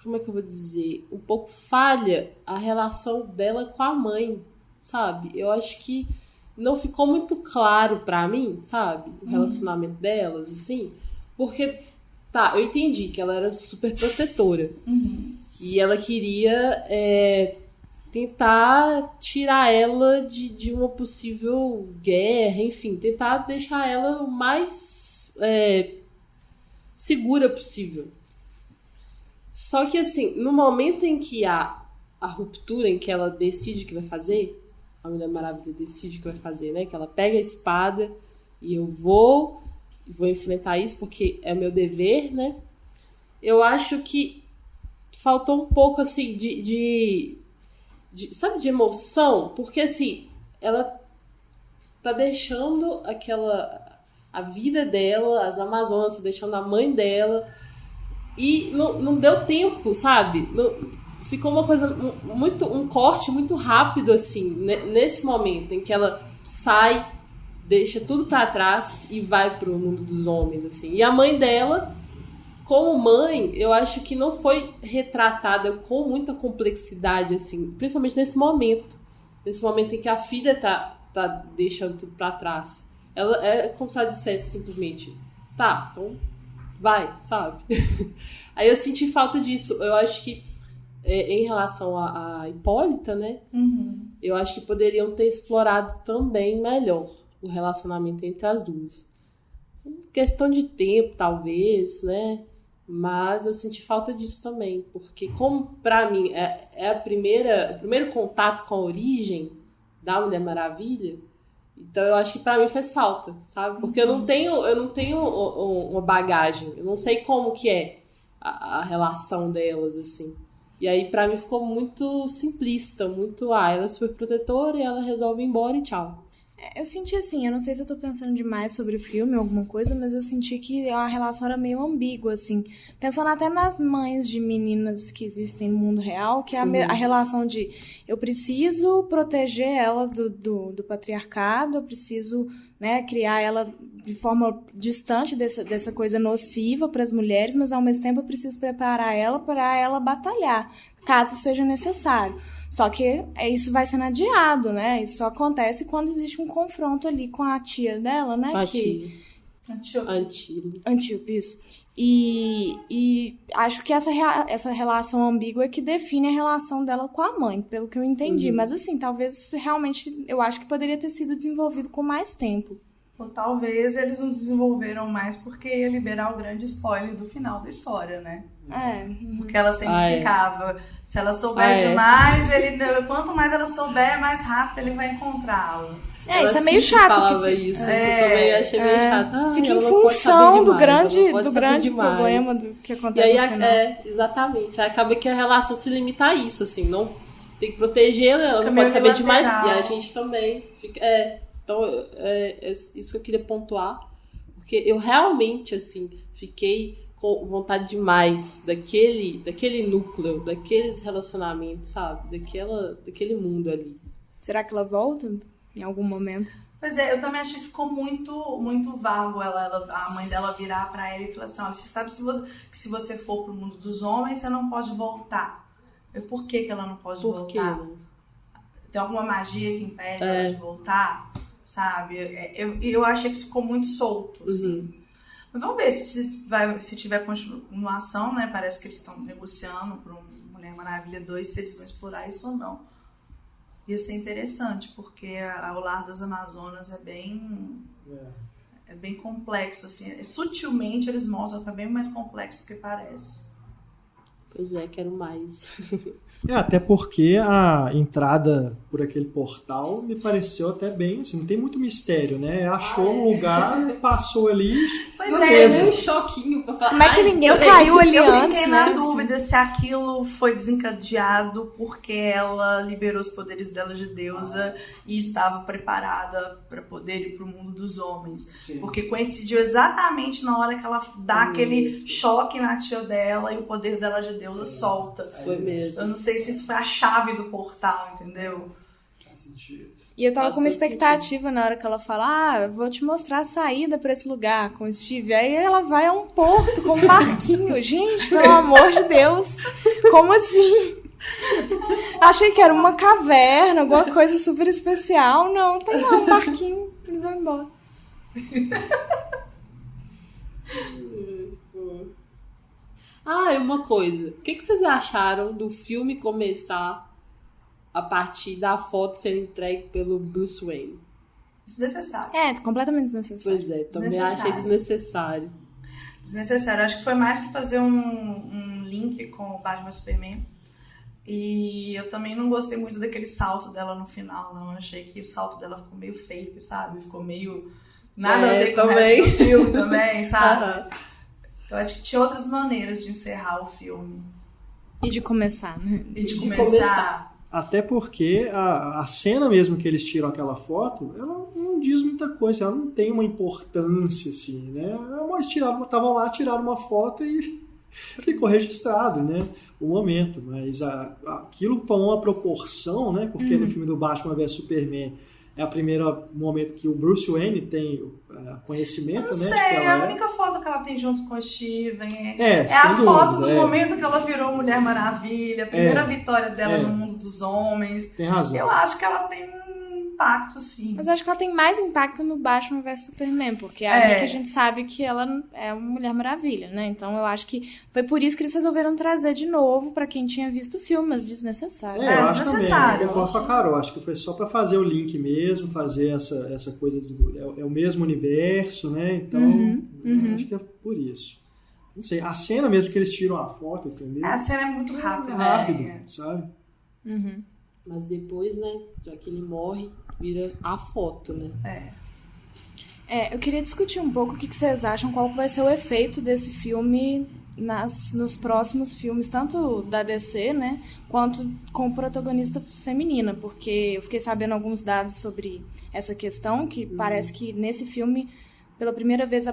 como é que eu vou dizer, um pouco falha a relação dela com a mãe, sabe? Eu acho que não ficou muito claro pra mim, sabe? O relacionamento delas, assim. Porque, eu entendi que ela era super protetora. E ela queria tentar tirar ela de uma possível guerra, enfim, tentar deixar ela o mais segura possível. Só que, assim, no momento em que há a ruptura, em que ela decide o que vai fazer, a Mulher Maravilha decide o que vai fazer, né? Que ela pega a espada e eu vou enfrentar isso porque é meu dever, né? Eu acho que faltou um pouco, assim, sabe, de emoção, porque, assim, ela tá deixando a vida dela, as Amazonas, tá deixando a mãe dela, e não deu tempo, sabe? Ficou uma coisa um corte muito rápido, assim, nesse momento em que ela sai, deixa tudo pra trás e vai pro mundo dos homens, assim. E a mãe dela como mãe, eu acho que não foi retratada com muita complexidade, assim, principalmente nesse momento em que a filha tá deixando tudo pra trás. Ela é como se ela dissesse simplesmente, tá, então vai, sabe? Aí eu senti falta disso. Eu acho que em relação a Hipólita, né? Eu acho que poderiam ter explorado também melhor o relacionamento entre as duas. Questão de tempo, talvez, né? Mas eu senti falta disso também, porque como pra mim é o primeiro contato com a origem da Mulher Maravilha, então eu acho que pra mim faz falta, sabe? Porque eu não tenho uma bagagem, eu não sei como que é a relação delas, assim. E aí pra mim ficou muito simplista, muito, ela é super protetora e ela resolve ir embora e tchau. Eu senti assim, eu não sei se eu tô pensando demais sobre o filme ou alguma coisa, mas eu senti que a relação era meio ambígua, assim. Pensando até nas mães de meninas que existem no mundo real, que é a relação de eu preciso proteger ela do patriarcado, eu preciso, né, criar ela de forma distante dessa coisa nociva para as mulheres, mas ao mesmo tempo eu preciso preparar ela para ela batalhar, caso seja necessário. Só que isso vai sendo adiado, né? Isso só acontece quando existe um confronto ali com a tia dela, né? Antíope, isso. E acho que essa relação ambígua é que define a relação dela com a mãe, pelo que eu entendi. Mas assim, talvez realmente eu acho que poderia ter sido desenvolvido com mais tempo. Ou talvez eles não desenvolveram mais porque ia liberar o grande spoiler do final da história, né? Porque ela sempre ficava. Se ela souber demais, quanto mais ela souber, mais rápido ele vai encontrá-lo. Isso é meio chato. Falava isso eu também achei meio chato. Fica em função do grande problema do que acontece no final. Exatamente. Aí acaba que a relação se limita a isso, assim, não tem que protegê-la, ela não pode saber demais. E a gente também fica. Então, é isso que eu queria pontuar, porque eu realmente, assim, fiquei com vontade demais daquele núcleo, daqueles relacionamentos, sabe? Daquele mundo ali. Será que ela volta em algum momento? Pois é, eu também achei que ficou muito, muito vago a mãe dela virar pra ela e falar assim, olha, você sabe que se você for pro mundo dos homens, você não pode voltar. Por que ela não pode voltar? Tem alguma magia que impede ela de voltar? Sabe? Eu achei que isso ficou muito solto, assim. Mas vamos ver se tiver continuação, né? Parece que eles estão negociando para Mulher Maravilha 2, se eles vão explorar isso ou não. Ia ser interessante, porque o Lar das Amazonas é bem complexo, assim. Sutilmente eles mostram que é bem mais complexo do que parece. Pois é, quero mais. Até porque a entrada por aquele portal me pareceu até bem, assim, não tem muito mistério, né? Achou um lugar, passou ali. Pois meio choquinho pra falar. Como é que ninguém caiu ali antes, Eu fiquei na dúvida se aquilo foi desencadeado porque ela liberou os poderes dela de deusa e estava preparada para poder ir pro mundo dos homens. Sim. Porque coincidiu exatamente na hora que ela dá aquele choque na tia dela e o poder dela de deusa solta. Foi mesmo. Eu não sei se isso foi a chave do portal, entendeu? Faz sentido. E eu tava com uma expectativa na hora que ela fala, eu vou te mostrar a saída pra esse lugar com o Steve. Aí ela vai a um porto com um barquinho. Gente, pelo amor de Deus, como assim? Achei que era uma caverna, alguma coisa super especial. Não, tem lá um barquinho, eles vão embora. E uma coisa. O que vocês acharam do filme começar a partir da foto sendo entregue pelo Bruce Wayne? Desnecessário. Completamente desnecessário. Pois é, também achei desnecessário. Desnecessário. Acho que foi mais que fazer um link com o Batman Superman. E eu também não gostei muito daquele salto dela no final, não. Eu achei que o salto dela ficou meio fake, sabe? Ficou meio... Nada a ver com o resto do filme também, sabe? Eu acho que tinha outras maneiras de encerrar o filme. E de começar, né? E de começar. Até porque a cena mesmo que eles tiram aquela foto, ela não diz muita coisa, ela não tem uma importância, assim, né? Mas estavam lá, tiraram uma foto e ficou registrado, né? O momento. Mas aquilo tomou uma proporção, né? Porque no filme do Batman vs Superman é o primeiro momento que o Bruce Wayne tem conhecimento, né? Não sei, é a única foto que ela tem junto com o Steven. É a dúvida, foto do momento que ela virou Mulher Maravilha, a primeira vitória dela no mundo dos homens. Tem razão. Eu acho que ela tem impacto, sim. Mas eu acho que ela tem mais impacto no Batman vs Superman, porque é ali que a gente sabe que ela é uma Mulher Maravilha, né? Então eu acho que foi por isso que eles resolveram trazer de novo pra quem tinha visto o filme, mas desnecessário. Eu acho também, eu concordo com a Carol, acho que foi só pra fazer o link mesmo, fazer essa coisa é o mesmo universo, né? Então, acho que é por isso. Não sei, a cena mesmo que eles tiram a foto, entendeu? A cena é muito rápida. Sabe? Mas depois, né, já que ele morre, vira a foto, né? Eu queria discutir um pouco o que vocês acham, qual vai ser o efeito desse filme nos próximos filmes, tanto da DC, né, quanto com protagonista feminina, porque eu fiquei sabendo alguns dados sobre essa questão, que parece que nesse filme, pela primeira vez,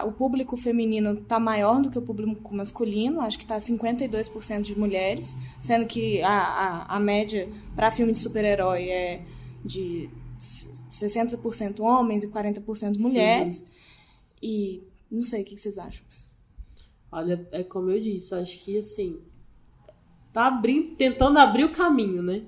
o público feminino está maior do que o público masculino, acho que está 52% de mulheres, sendo que a média para filme de super-herói é de 60% homens e 40% mulheres. E não sei, o que vocês acham? Olha, é como eu disse, acho que assim, tentando abrir o caminho, né?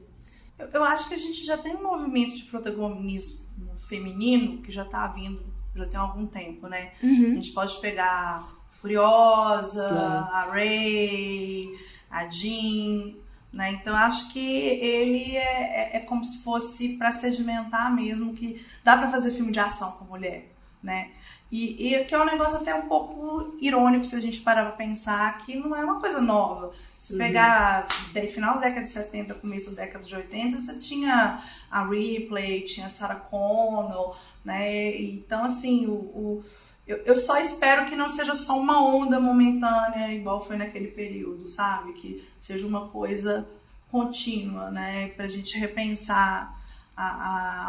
Eu acho que a gente já tem um movimento de protagonismo feminino que já está vindo, já tem algum tempo, né? A gente pode pegar Furiosa, a Ray, a Jean, né? Então acho que ele é como se fosse para sedimentar mesmo, que dá para fazer filme de ação com mulher, né? E que é um negócio até um pouco irônico se a gente parar pra pensar que não é uma coisa nova. Se pegar final da década de 70, começo da década de 80, você tinha a Ripley, tinha a Sarah Connor, né? Então, assim, eu só espero que não seja só uma onda momentânea, igual foi naquele período, sabe? Que seja uma coisa contínua, né? Pra gente repensar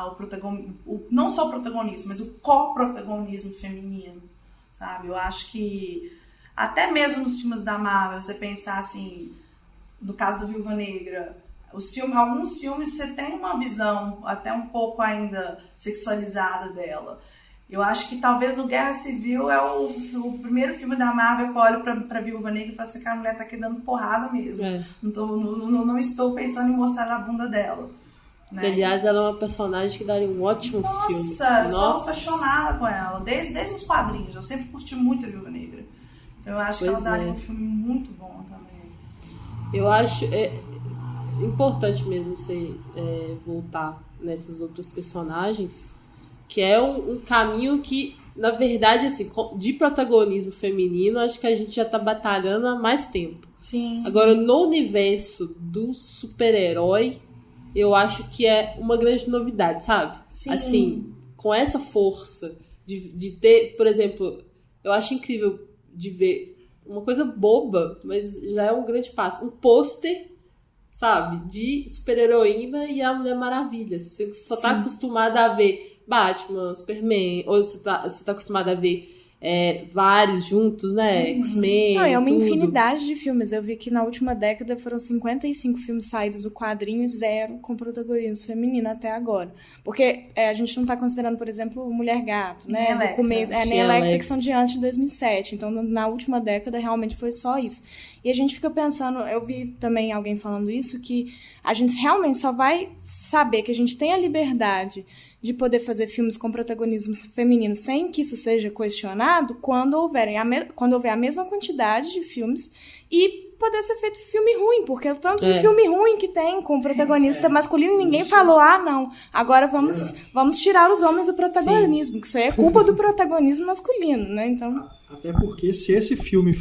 o protagonismo, não só o protagonismo, mas o coprotagonismo feminino, sabe? Eu acho que até mesmo nos filmes da Marvel, você pensar assim, no caso da Viúva Negra, alguns filmes você tem uma visão até um pouco ainda sexualizada dela. Eu acho que talvez no Guerra Civil é o primeiro filme da Marvel que eu olho pra Viúva Negra e falo assim, que a mulher tá aqui dando porrada mesmo. Não estou pensando em mostrar a bunda dela. Né? Que, aliás, ela é uma personagem que daria um ótimo filme. Nossa, eu sou apaixonada com ela. Desde os quadrinhos. Eu sempre curti muito a Viúva Negra. Então eu acho que ela daria um filme muito bom também. Eu acho importante mesmo você voltar nessas outras personagens, que é um caminho que, na verdade, assim, de protagonismo feminino, acho que a gente já tá batalhando há mais tempo. Sim. Agora, no universo do super-herói, eu acho que é uma grande novidade, sabe? Sim. Assim, com essa força de ter, por exemplo, eu acho incrível de ver uma coisa boba, mas já é um grande passo. Um pôster, sabe? De super-heroína e a Mulher Maravilha. Você só tá acostumada a ver Batman, Superman, ou você tá acostumada a ver vários juntos, né? X-Men. Não, é uma infinidade de filmes. Eu vi que na última década foram 55 filmes saídos do quadrinho e 0 com protagonismo feminino até agora. Porque a gente não tá considerando, por exemplo, Mulher Gato, né? Do começo, nem Electra, que são de antes de 2007. Então, na última década, realmente foi só isso. E a gente fica pensando, eu vi também alguém falando isso, que a gente realmente só vai saber que a gente tem a liberdade de poder fazer filmes com protagonismo feminino sem que isso seja questionado quando houver a mesma quantidade de filmes e poder ser feito filme ruim, porque o tanto de filme ruim que tem com protagonista masculino, ninguém falou, não, agora vamos tirar os homens do protagonismo, que isso aí é culpa do protagonismo masculino, né? Então... Até porque se esse filme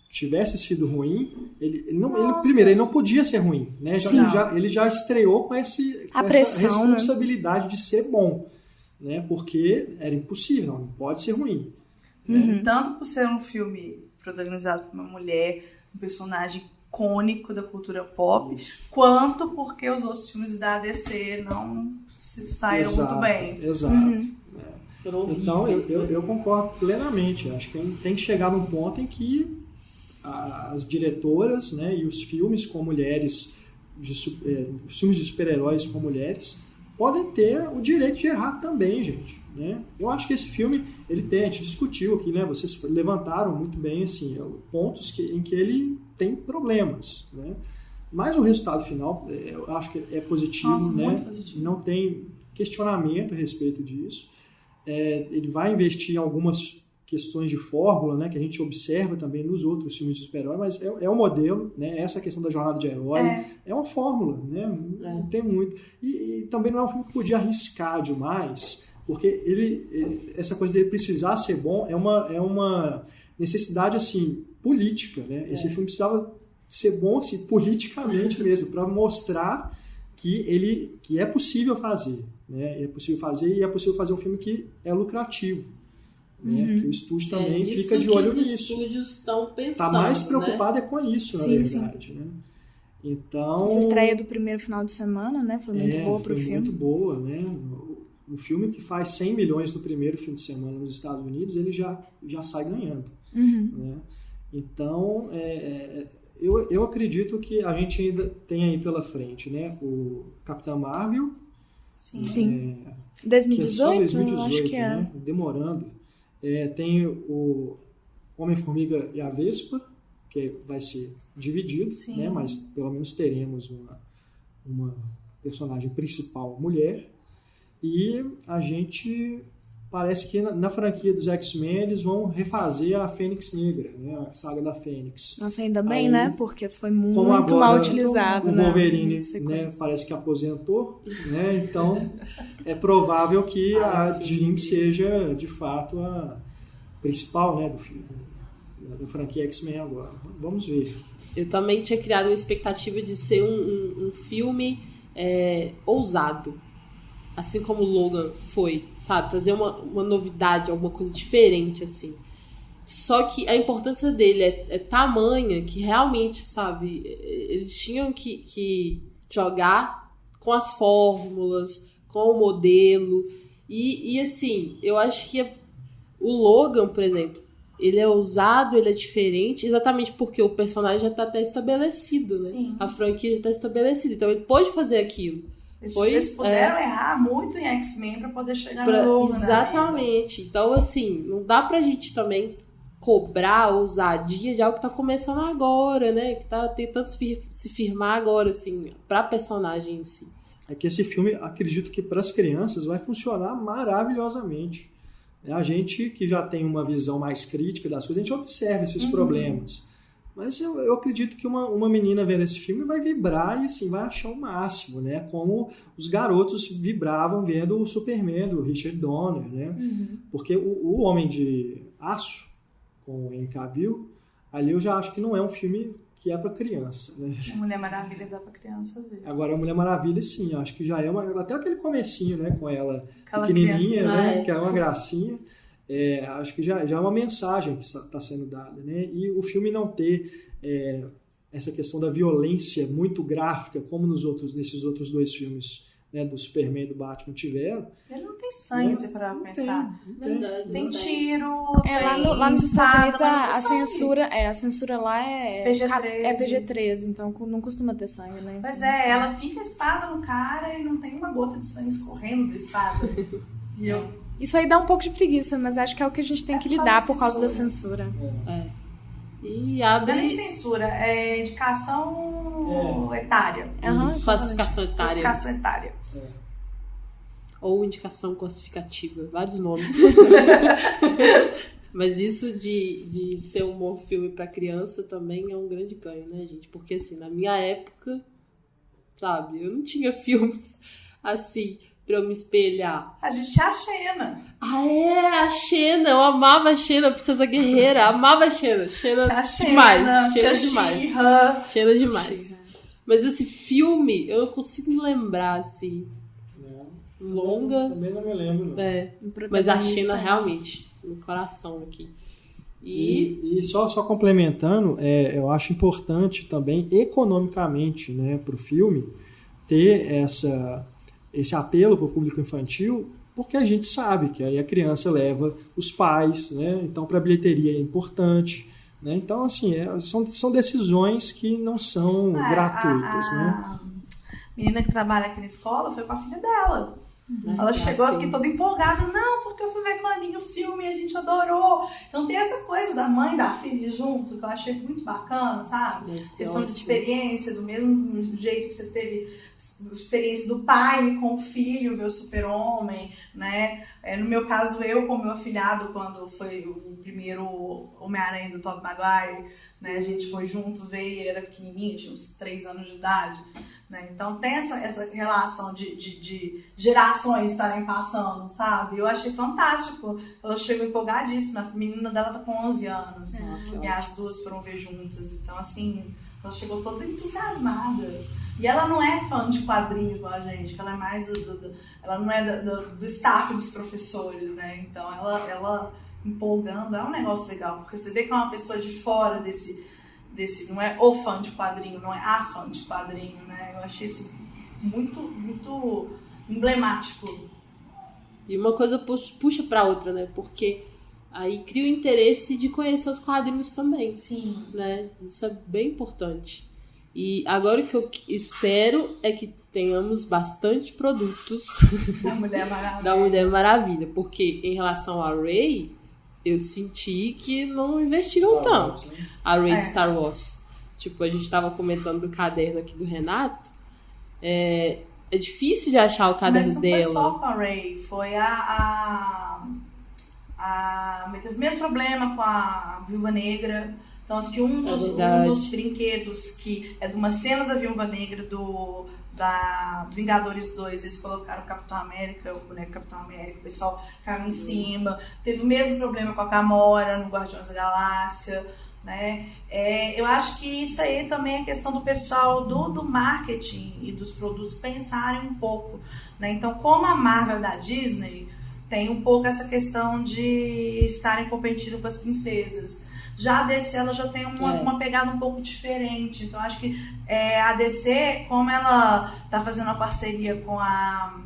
tivesse sido ruim, ele não podia ser ruim, né? Ele já estreou com essa responsabilidade, né, de ser bom, né? Porque era impossível, não pode ser ruim. Né? Tanto por ser um filme protagonizado por uma mulher, um personagem icônico da cultura pop, quanto porque os outros filmes da DC não saíram muito bem. Exato. Então, eu concordo plenamente. Acho que tem que chegar num ponto em que as diretoras, né, e os filmes com mulheres, os filmes de super-heróis com mulheres, podem ter o direito de errar também, gente. Né? Eu acho que esse filme, a gente discutiu aqui, né? Vocês levantaram muito bem assim, pontos em que ele tem problemas. Né? Mas o resultado final, eu acho que é positivo. Nossa, né? muito positivo. Não tem questionamento a respeito disso. Ele vai investir em algumas questões de fórmula, né, que a gente observa também nos outros filmes de super-herói, mas é um modelo, né, essa questão da jornada de herói, é uma fórmula, né, não tem muito. E também não é um filme que podia arriscar demais, porque essa coisa dele precisar ser bom é uma necessidade, assim, política, né, esse filme precisava ser bom, assim, politicamente mesmo, para mostrar que é possível fazer, né, é possível fazer um filme que é lucrativo. Né? Que o estúdio também fica de olho nisso. Os estúdios estão pensando. Está mais preocupado né? com isso, sim, na verdade. Né? Então, essa estreia do primeiro final de semana, né? Foi muito boa pro filme. Foi muito boa, né? O filme que faz 100 milhões no primeiro fim de semana nos Estados Unidos, ele já sai ganhando. Né? Então, eu acredito que a gente ainda tem aí pela frente, né? O Capitão Marvel. Sim. 2018, que é só 2018, acho que é. Né? Demorando. Tem o Homem-Formiga e a Vespa, que vai ser dividido, né? Mas pelo menos teremos uma personagem principal mulher. E a gente parece que na franquia dos X-Men eles vão refazer a Fênix Negra, né? A saga da Fênix. Nossa, ainda bem, né? Porque foi muito agora, mal utilizado. O Wolverine, né, parece que aposentou, né? Então é provável que a Jean seja de fato a principal, né, da franquia X-Men agora. Vamos ver. Eu também tinha criado uma expectativa de ser um filme ousado. Assim como o Logan foi, sabe? Trazer uma novidade, alguma coisa diferente, assim. Só que a importância dele é tamanha que realmente, sabe? Eles tinham que jogar com as fórmulas, com o modelo. E assim, eu acho que o Logan, por exemplo, ele é ousado, ele é diferente, exatamente porque o personagem já está até estabelecido, né? Sim. A franquia já está estabelecida. Então ele pode fazer aquilo. Eles puderam errar muito em X-Men para poder chegar no Logan. Exatamente. Então, assim, não dá pra gente também cobrar a ousadia de algo que tá começando agora, né? Que tá tentando se firmar agora, assim, pra personagem em si. É que esse filme, acredito que para as crianças vai funcionar maravilhosamente. A gente que já tem uma visão mais crítica das coisas, a gente observa esses problemas. Mas eu acredito que uma menina vendo esse filme vai vibrar e assim, vai achar o máximo, né? Como os garotos vibravam vendo o Superman do Richard Donner, né? Porque o Homem de Aço, com o Henry Cavill, ali eu já acho que não é um filme que é para criança, né? A Mulher Maravilha dá para criança ver. Agora a Mulher Maravilha, sim, acho que já é até aquele comecinho, né? Com ela aquela pequenininha, né? Que é uma gracinha. Acho que já é uma mensagem que está sendo dada, né? E o filme não ter essa questão da violência muito gráfica, como nesses outros dois filmes, né, do Superman e do Batman tiveram. Ele não tem sangue, se para pensar. Tem tiro, lá nos Estados Unidos a censura lá é PG-13, então não costuma ter sangue, né? Pois ela fica a espada no cara e não tem uma gota de sangue escorrendo da espada. Isso aí dá um pouco de preguiça, mas acho que é o que a gente tem que lidar por causa da censura. E abre... Não é nem censura, é indicação etária. Classificação etária. Classificação etária. Ou indicação classificativa, vários nomes. Mas isso de ser um bom filme pra criança também é um grande ganho, né, gente? Porque assim, na minha época, sabe, eu não tinha filmes assim pra eu me espelhar. A gente tinha a Xena. A Xena. Eu amava a Xena, Princesa Guerreira. Amava a Xena. Xena demais. Xena demais. Mas esse filme, eu não consigo me lembrar, assim. Longa. Também não me lembro, não. Mas a Xena, realmente, no coração aqui. E só complementando, eu acho importante também, economicamente, né, pro filme, ter esse apelo para o público infantil, porque a gente sabe que aí a criança leva os pais, né? Então para a bilheteria é importante, né? Então assim, são decisões que não são gratuitas, né? menina que trabalha aqui na escola, foi com a filha dela. Ela chegou aqui toda empolgada, não, porque eu fui ver com a Aninha o filme e a gente adorou. Então tem essa coisa da mãe e da filha junto, que eu achei muito bacana, sabe? Questão de experiência, do mesmo jeito que você teve experiência do pai com o filho, ver o Super-Homem, né? No meu caso, eu com o meu afilhado, quando foi o primeiro Homem-Aranha do Tobey Maguire, né? A gente foi junto ver, ele era pequenininho, tinha uns 3 anos de idade, né? Então tem essa relação de gerações estarem passando, sabe? Eu achei fantástico. Ela chegou empolgadíssima, a menina dela tá com 11 anos, e as duas foram ver juntas. Então, assim, ela chegou toda entusiasmada. E ela não é fã de quadrinho igual a gente, que ela é mais ela não é do staff dos professores, né? Então ela empolgando é um negócio legal, porque você vê que é uma pessoa de fora desse não é o fã de quadrinho, não é a fã de quadrinho, né? Eu achei isso muito, muito emblemático. E uma coisa puxa pra outra, né? Porque aí cria o interesse de conhecer os quadrinhos também. Sim. Né? Isso é bem importante. E agora o que eu espero é que tenhamos bastante produtos da Mulher Maravilha. Porque em relação a Rey, eu senti que não investiram tanto. A Rey de Star Wars. Tipo, a gente tava comentando do caderno aqui do Renato. É difícil de achar o caderno dela. Mas não foi só com a Rey. Foi teve o mesmo problema com a Viúva Negra. Tanto que um dos brinquedos que é de uma cena da Viúva Negra do Vingadores 2, eles colocaram o Capitão América, o boneco Capitão América, o pessoal caiu em cima. Teve o mesmo problema com a Gamora no Guardiões da Galáxia, né? Eu acho que isso aí também é questão do pessoal do marketing e dos produtos pensarem um pouco, né? Então, como a Marvel da Disney tem um pouco essa questão de estarem competindo com as princesas. Já a DC, ela já tem uma pegada um pouco diferente. Então, acho que a DC, como ela tá fazendo uma parceria com a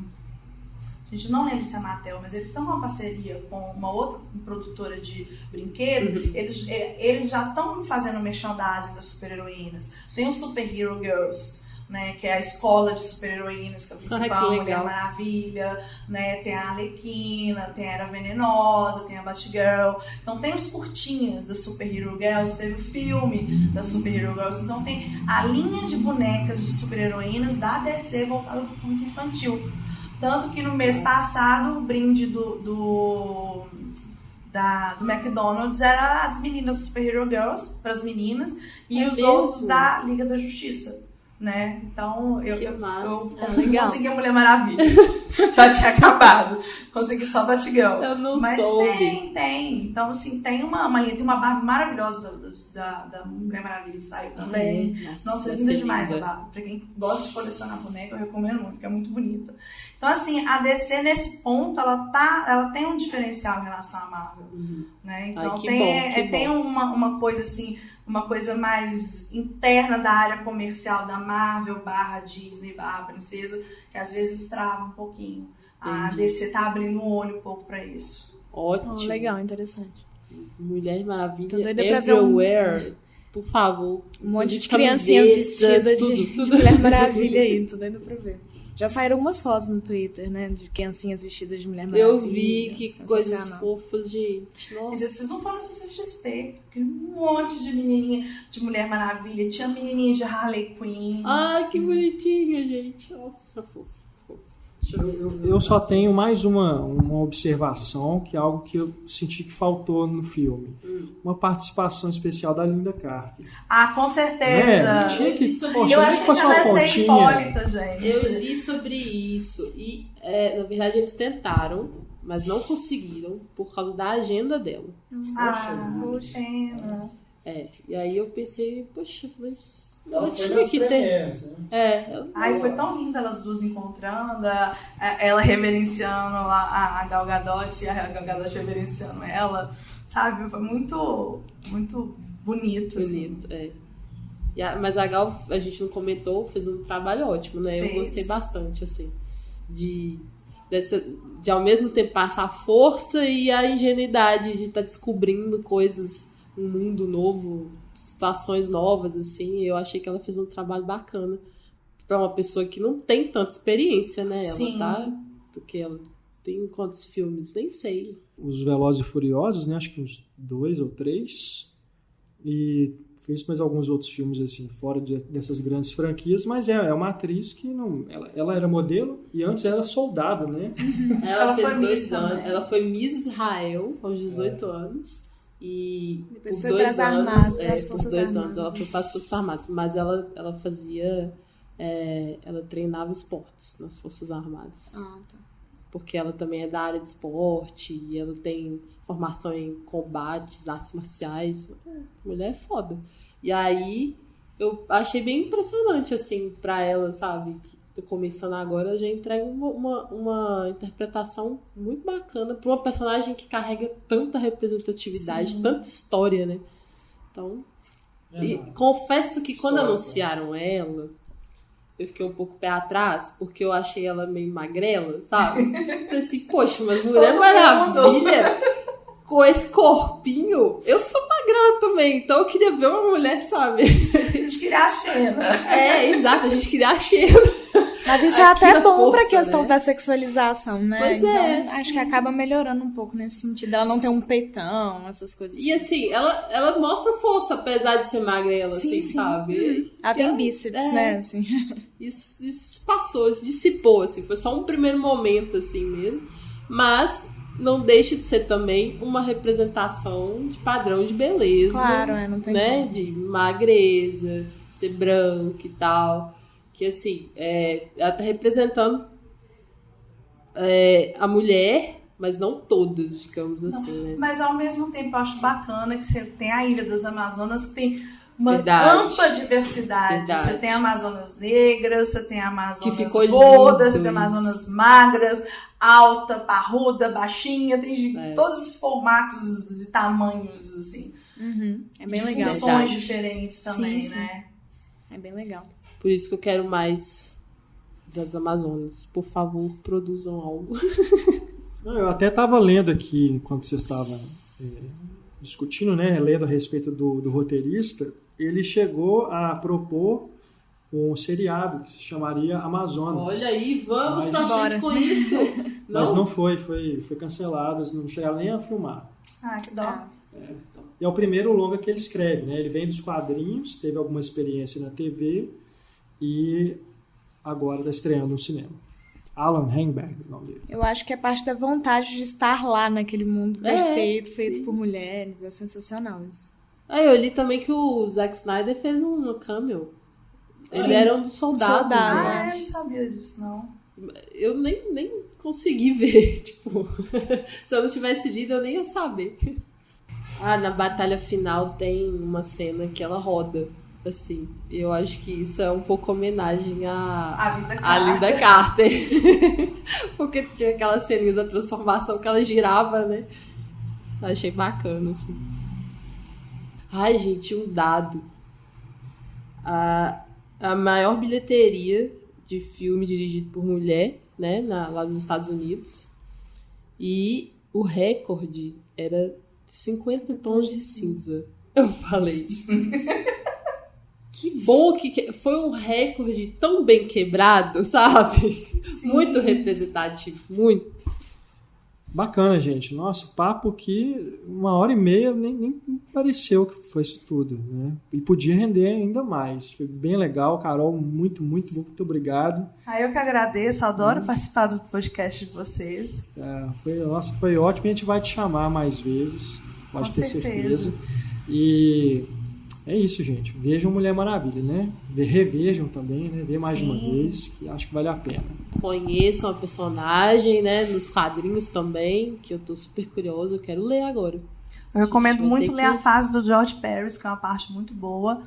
gente não lembra se é a Mattel, mas eles estão com uma parceria com uma outra produtora de brinquedo, eles já estão fazendo merchandising das super-heroínas. Tem o Super Hero Girls, né, que é a escola de super-heroínas, que é a principal, Mulher Maravilha, né, tem a Arlequina, tem a Era Venenosa, tem a Batgirl. Então tem os curtinhas das Super Hero Girls, teve o filme das Super Hero Girls. Então tem a linha de bonecas de super-heroínas da DC voltada para o público infantil. Tanto que no mês passado o brinde do McDonald's era as meninas Super Hero Girls, para as meninas, e os outros da Liga da Justiça. Né? Então eu consegui a Mulher Maravilha. Já tinha acabado. Consegui só Batgirl. Eu não Mas soube. tem. Então, assim, tem uma linha, tem uma Barbie maravilhosa da Mulher Maravilha que saiu também. Nossa, é linda demais a Barbie. Pra quem gosta de colecionar boneca, eu recomendo muito, que é muito bonita. Então, assim, a DC nesse ponto, ela tem um diferencial em relação à Marvel. Né? Então tem uma coisa assim, uma coisa mais interna da área comercial da Marvel / Disney / Princesa, que às vezes trava um pouquinho. A DC tá abrindo o olho um pouco pra isso. Ótimo. Legal, interessante. Mulher Maravilha, Tô doida pra everywhere. Por favor. Um monte de criancinha vestida de Mulher Maravilha aí, tô doida pra ver. Já saíram algumas fotos no Twitter, né? De criancinhas vestidas de Mulher Maravilha. Eu vi, que coisas fofas, gente. Nossa. Vocês não foram no CCXP. Tem um monte de menininha de Mulher Maravilha. Tinha menininha de Harley Quinn. Ai, que bonitinha, gente. Nossa, fofo. Eu só tenho mais uma observação, que é algo que eu senti que faltou no filme. Uma participação especial da Linda Carter. Ah, com certeza. Tinha que, eu achei que ela ia ser hipólita, gente. Eu li sobre isso e, na verdade, eles tentaram, mas não conseguiram por causa da agenda dela. Poxa, pena. E aí eu pensei, poxa, mas ela tinha que ter. Ai, foi tão linda elas duas encontrando, ela reverenciando a Gal Gadot e a Gal Gadot reverenciando ela, sabe? Foi muito, muito bonito. Assim. Mas a Gal, a gente não comentou, fez um trabalho ótimo, né? Eu gostei bastante, assim, de ao mesmo tempo passar a força e a ingenuidade de estar descobrindo coisas, um mundo novo, situações novas, assim. Eu achei que ela fez um trabalho bacana. pra uma pessoa que não tem tanta experiência, né? Sim. Ela tem quantos filmes? Nem sei. Os Velozes e Furiosos, né? Acho que uns 2 ou 3. E fez mais alguns outros filmes, assim, fora dessas grandes franquias, mas é uma atriz que não... Ela era modelo e antes era soldado, né? Ela fez 2 anos. Ela foi Miss Israel aos 18 anos. E depois por foi 2 para anos, as Forças por 2 Armadas. anos ela foi para as Forças Armadas, mas ela fazia, ela treinava esportes nas Forças Armadas. Ah, tá. Porque ela também é da área de esporte e ela tem formação em combates, artes marciais. Mulher é foda. E aí eu achei bem impressionante, assim, pra ela, sabe? Tô começando agora, ela já entrega uma interpretação muito bacana pra uma personagem que carrega tanta representatividade, Sim. tanta história, né? Então, e confesso que quando anunciaram ela, eu fiquei um pouco pé atrás, porque eu achei ela meio magrela, sabe? Falei assim, poxa, mas Mulher Maravilha, com esse corpinho, eu sou magrela também, então eu queria ver uma mulher, sabe? A gente queria a Xena. Exato, a gente queria a Xena. Mas isso é até bom força, pra questão, né? Da sexualização, né? Pois então, é, acho sim. que acaba melhorando um pouco nesse sentido. Ela não tem um peitão, essas coisas. E assim, ela mostra força, apesar de ser magrela, Sim, assim, sim. sabe? Ela tem bíceps, né? Assim. Isso se passou, isso dissipou, assim, foi só um primeiro momento, assim mesmo. Mas não deixa de ser também uma representação de padrão de beleza. Claro, não tem né? como. De magreza, ser branca e tal. Que assim, ela tá representando a mulher, mas não todas, digamos assim, né? Mas ao mesmo tempo eu acho bacana que você tem a Ilha das Amazonas, que tem uma Verdade. ampla diversidade. Verdade. Você tem Amazonas negras, você tem Amazonas Que ficou gordas, você lindo tem isso. Amazonas magras, alta, parruda, baixinha, tem de todos os formatos e tamanhos, assim. É bem de legal. funções Verdade. diferentes também, Sim, sim. né? É bem legal. Por isso que eu quero mais das Amazonas. Por favor, produzam algo. Eu até estava lendo aqui, enquanto você estava discutindo, né, lendo a respeito do roteirista, ele chegou a propor um seriado que se chamaria Amazonas. Olha aí, vamos pra Bora. frente com isso. Mas não foi cancelado, eles não chegaram nem a filmar. Ah, que dó. E é o primeiro longa que ele escreve, né? Ele vem dos quadrinhos, teve alguma experiência na TV e agora está estreando no cinema. Alan Heinberg, o nome dele. Eu acho que é parte da vontade de estar lá naquele mundo perfeito, feito sim. por mulheres. É sensacional isso. Aí eu li também que o Zack Snyder fez um cameo. Ele era um dos soldados. Soldado. né? Eu não sabia disso, não. Eu nem consegui ver. Tipo, se eu não tivesse lido, eu nem ia saber. Na batalha final tem uma cena que ela roda. Assim, eu acho que isso é um pouco homenagem à Linda Carter. Porque tinha aquelas ceninhas da transformação que ela girava, né? Achei bacana, assim. Ai, gente, um dado. A maior bilheteria de filme dirigido por mulher, né? Lá dos Estados Unidos. E o recorde era 50 tons de cinza. Eu falei... Que bom que foi um recorde tão bem quebrado, sabe? Sim. Muito representativo, muito. Bacana, gente. Nosso papo aqui, 1h30, nem pareceu que foi isso tudo, né? E podia render ainda mais. Foi bem legal, Carol. Muito obrigado. Eu que agradeço, adoro participar do podcast de vocês. Foi ótimo e a gente vai te chamar mais vezes. Pode ter certeza. certeza. E é isso, gente. Vejam Mulher Maravilha, né? Revejam também, né? Vê mais de uma vez, que acho que vale a pena. Conheçam a personagem, né? Nos quadrinhos também, que eu tô super curiosa, eu quero ler agora. Eu recomendo vai muito ter ler a fase do George Pérez, que é uma parte muito boa.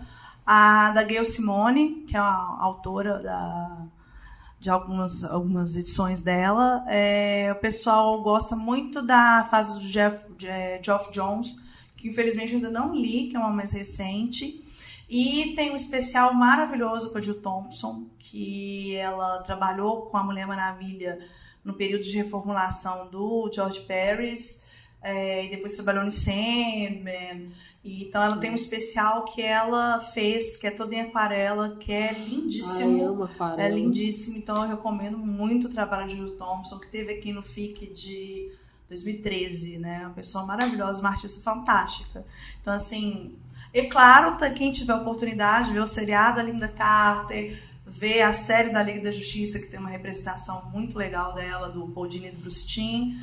A da Gayle Simone, que é a autora de algumas edições dela. O pessoal gosta muito da fase do Geoff Jones, que infelizmente ainda não li, que é uma mais recente. E tem um especial maravilhoso com a Jill Thompson, que ela trabalhou com a Mulher Maravilha no período de reformulação do George Pérez. e depois trabalhou em Sandman. Então ela tem um especial que ela fez, que é todo em aquarela, que é lindíssimo. Eu amo aquarela. É lindíssimo, então eu recomendo muito o trabalho de Jill Thompson, que teve aqui no FIC de 2013, né? Uma pessoa maravilhosa, uma artista fantástica. Então, assim, e claro, quem tiver oportunidade, ver o seriado A Linda Carter, ver a série da Liga da Justiça, que tem uma representação muito legal dela, do Paul Dini e do Bruce Timm,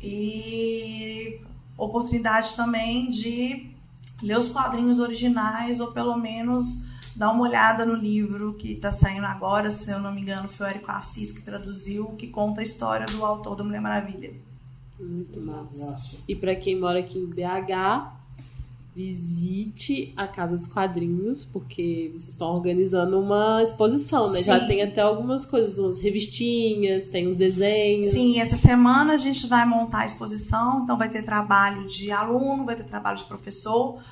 e oportunidade também de ler os quadrinhos originais, ou pelo menos dar uma olhada no livro que está saindo agora, se eu não me engano, foi o Érico Assis que traduziu, que conta a história do autor da Mulher Maravilha. Muito massa. E para quem mora aqui em BH, visite a Casa dos Quadrinhos, porque vocês estão organizando uma exposição, né? Sim. Já tem até algumas coisas, umas revistinhas, tem uns desenhos. Sim, essa semana a gente vai montar a exposição, então vai ter trabalho de aluno, vai ter trabalho de professor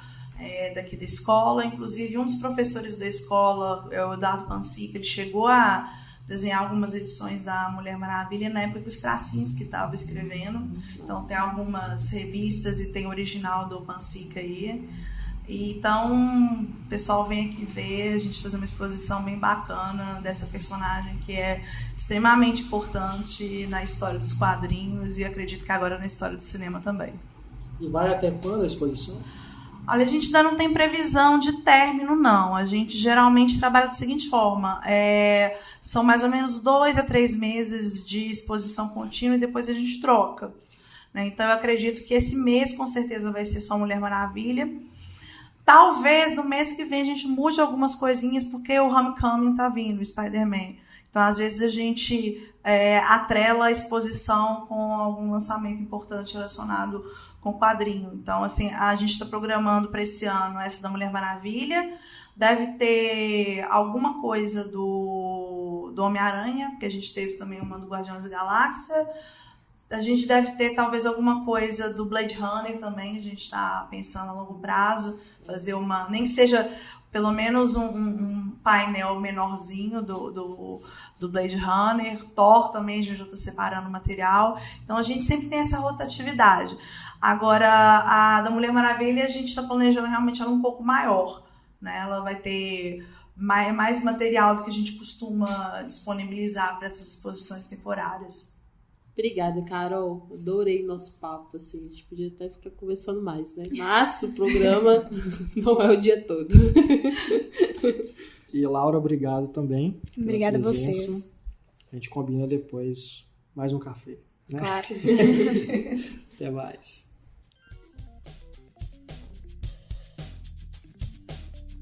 daqui da escola. Inclusive, um dos professores da escola, o Eduardo Pansica, ele chegou a desenhar algumas edições da Mulher Maravilha na época que o Straczynski estava escrevendo. Então tem algumas revistas e tem o original do Pansica aí. Então o pessoal vem aqui ver, a gente fazer uma exposição bem bacana dessa personagem que é extremamente importante na história dos quadrinhos e acredito que agora na história do cinema também. E vai até quando a exposição? Olha, a gente ainda não tem previsão de término, não. A gente geralmente trabalha da seguinte forma. São mais ou menos 2 a 3 meses de exposição contínua e depois a gente troca. Né? Então, eu acredito que esse mês, com certeza, vai ser só Mulher Maravilha. Talvez, no mês que vem, a gente mude algumas coisinhas, porque o Homecoming tá vindo, o Spider-Man. Então, às vezes, a gente atrela a exposição com algum lançamento importante relacionado com quadrinho. Então, assim, a gente está programando para esse ano essa da Mulher Maravilha. Deve ter alguma coisa do Homem-Aranha, que a gente teve também uma do Guardiões da Galáxia. A gente deve ter talvez alguma coisa do Blade Runner também. A gente está pensando a longo prazo, fazer uma, nem que seja pelo menos um painel menorzinho do Blade Runner. Thor também, a gente já está separando o material. Então, a gente sempre tem essa rotatividade. Agora, a da Mulher Maravilha, a gente está planejando realmente ela um pouco maior, né? Ela vai ter mais material do que a gente costuma disponibilizar para essas exposições temporárias. Obrigada, Carol. Adorei nosso papo, assim. A gente podia até ficar conversando mais, né? Mas o programa não é o dia todo. E Laura, obrigado também. Obrigada a vocês. A gente combina depois mais um café, né? Claro. Até mais.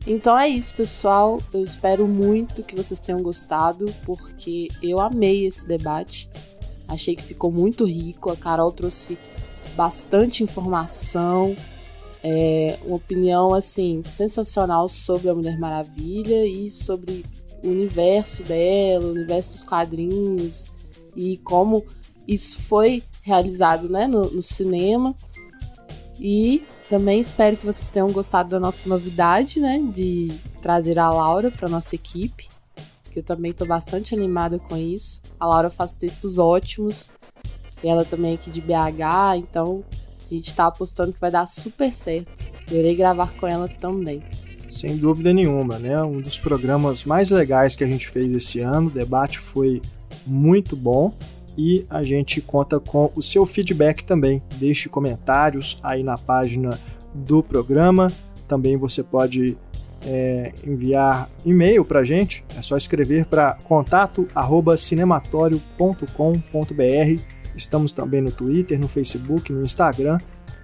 Então é isso, pessoal. Eu espero muito que vocês tenham gostado, porque eu amei esse debate. Achei que ficou muito rico. A Carol trouxe bastante informação, uma opinião assim sensacional sobre a Mulher Maravilha e sobre o universo dela, o universo dos quadrinhos e como isso foi realizado, né, no cinema. E também espero que vocês tenham gostado da nossa novidade, né, de trazer a Laura para nossa equipe, que eu também estou bastante animada com isso. A Laura faz textos ótimos, e ela também é aqui de BH, então a gente está apostando que vai dar super certo. Eu irei gravar com ela também. Sem dúvida nenhuma, né? Um dos programas mais legais que a gente fez esse ano. O debate foi muito bom. E a gente conta com o seu feedback também. Deixe comentários aí na página do programa. Também você pode enviar e-mail para a gente. É só escrever para contato@cinematório.com.br. Estamos também no Twitter, no Facebook, no Instagram,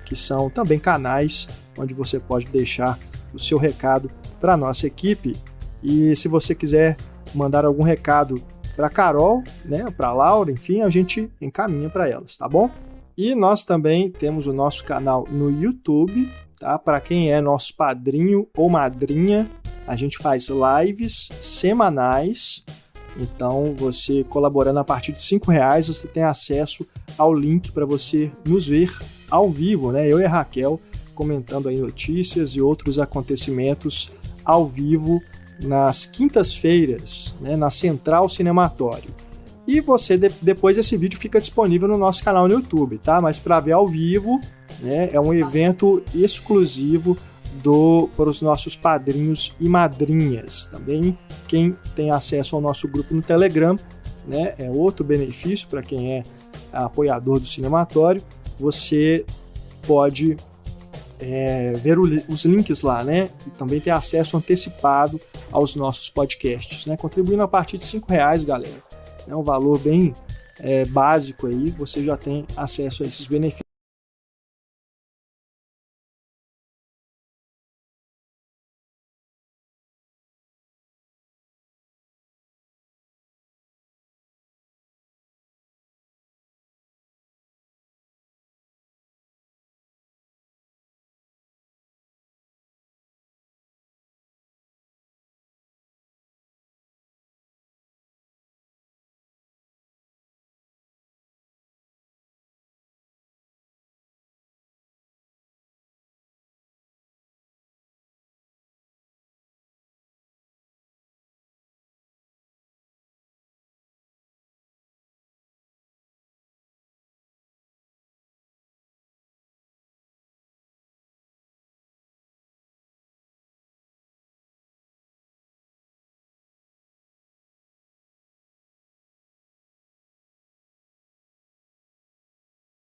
que são também canais onde você pode deixar o seu recado para a nossa equipe. E se você quiser mandar algum recado para Carol, né, para Laura, enfim, a gente encaminha para elas, tá bom? E nós também temos o nosso canal no YouTube, tá? Para quem é nosso padrinho ou madrinha, a gente faz lives semanais. Então, você colaborando a partir de R$5, você tem acesso ao link para você nos ver ao vivo, né? Eu e a Raquel comentando aí notícias e outros acontecimentos ao vivo nas quintas-feiras, né, na Central Cinematório. E você, depois esse vídeo fica disponível no nosso canal no YouTube, tá? Mas para ver ao vivo, né? É um evento exclusivo para os nossos padrinhos e madrinhas. Também quem tem acesso ao nosso grupo no Telegram, né? É outro benefício para quem é apoiador do Cinematório. Você pode ver os links lá, né? E também ter acesso antecipado aos nossos podcasts, né? Contribuindo a partir de R$5, galera. É um valor bem básico aí, você já tem acesso a esses benefícios.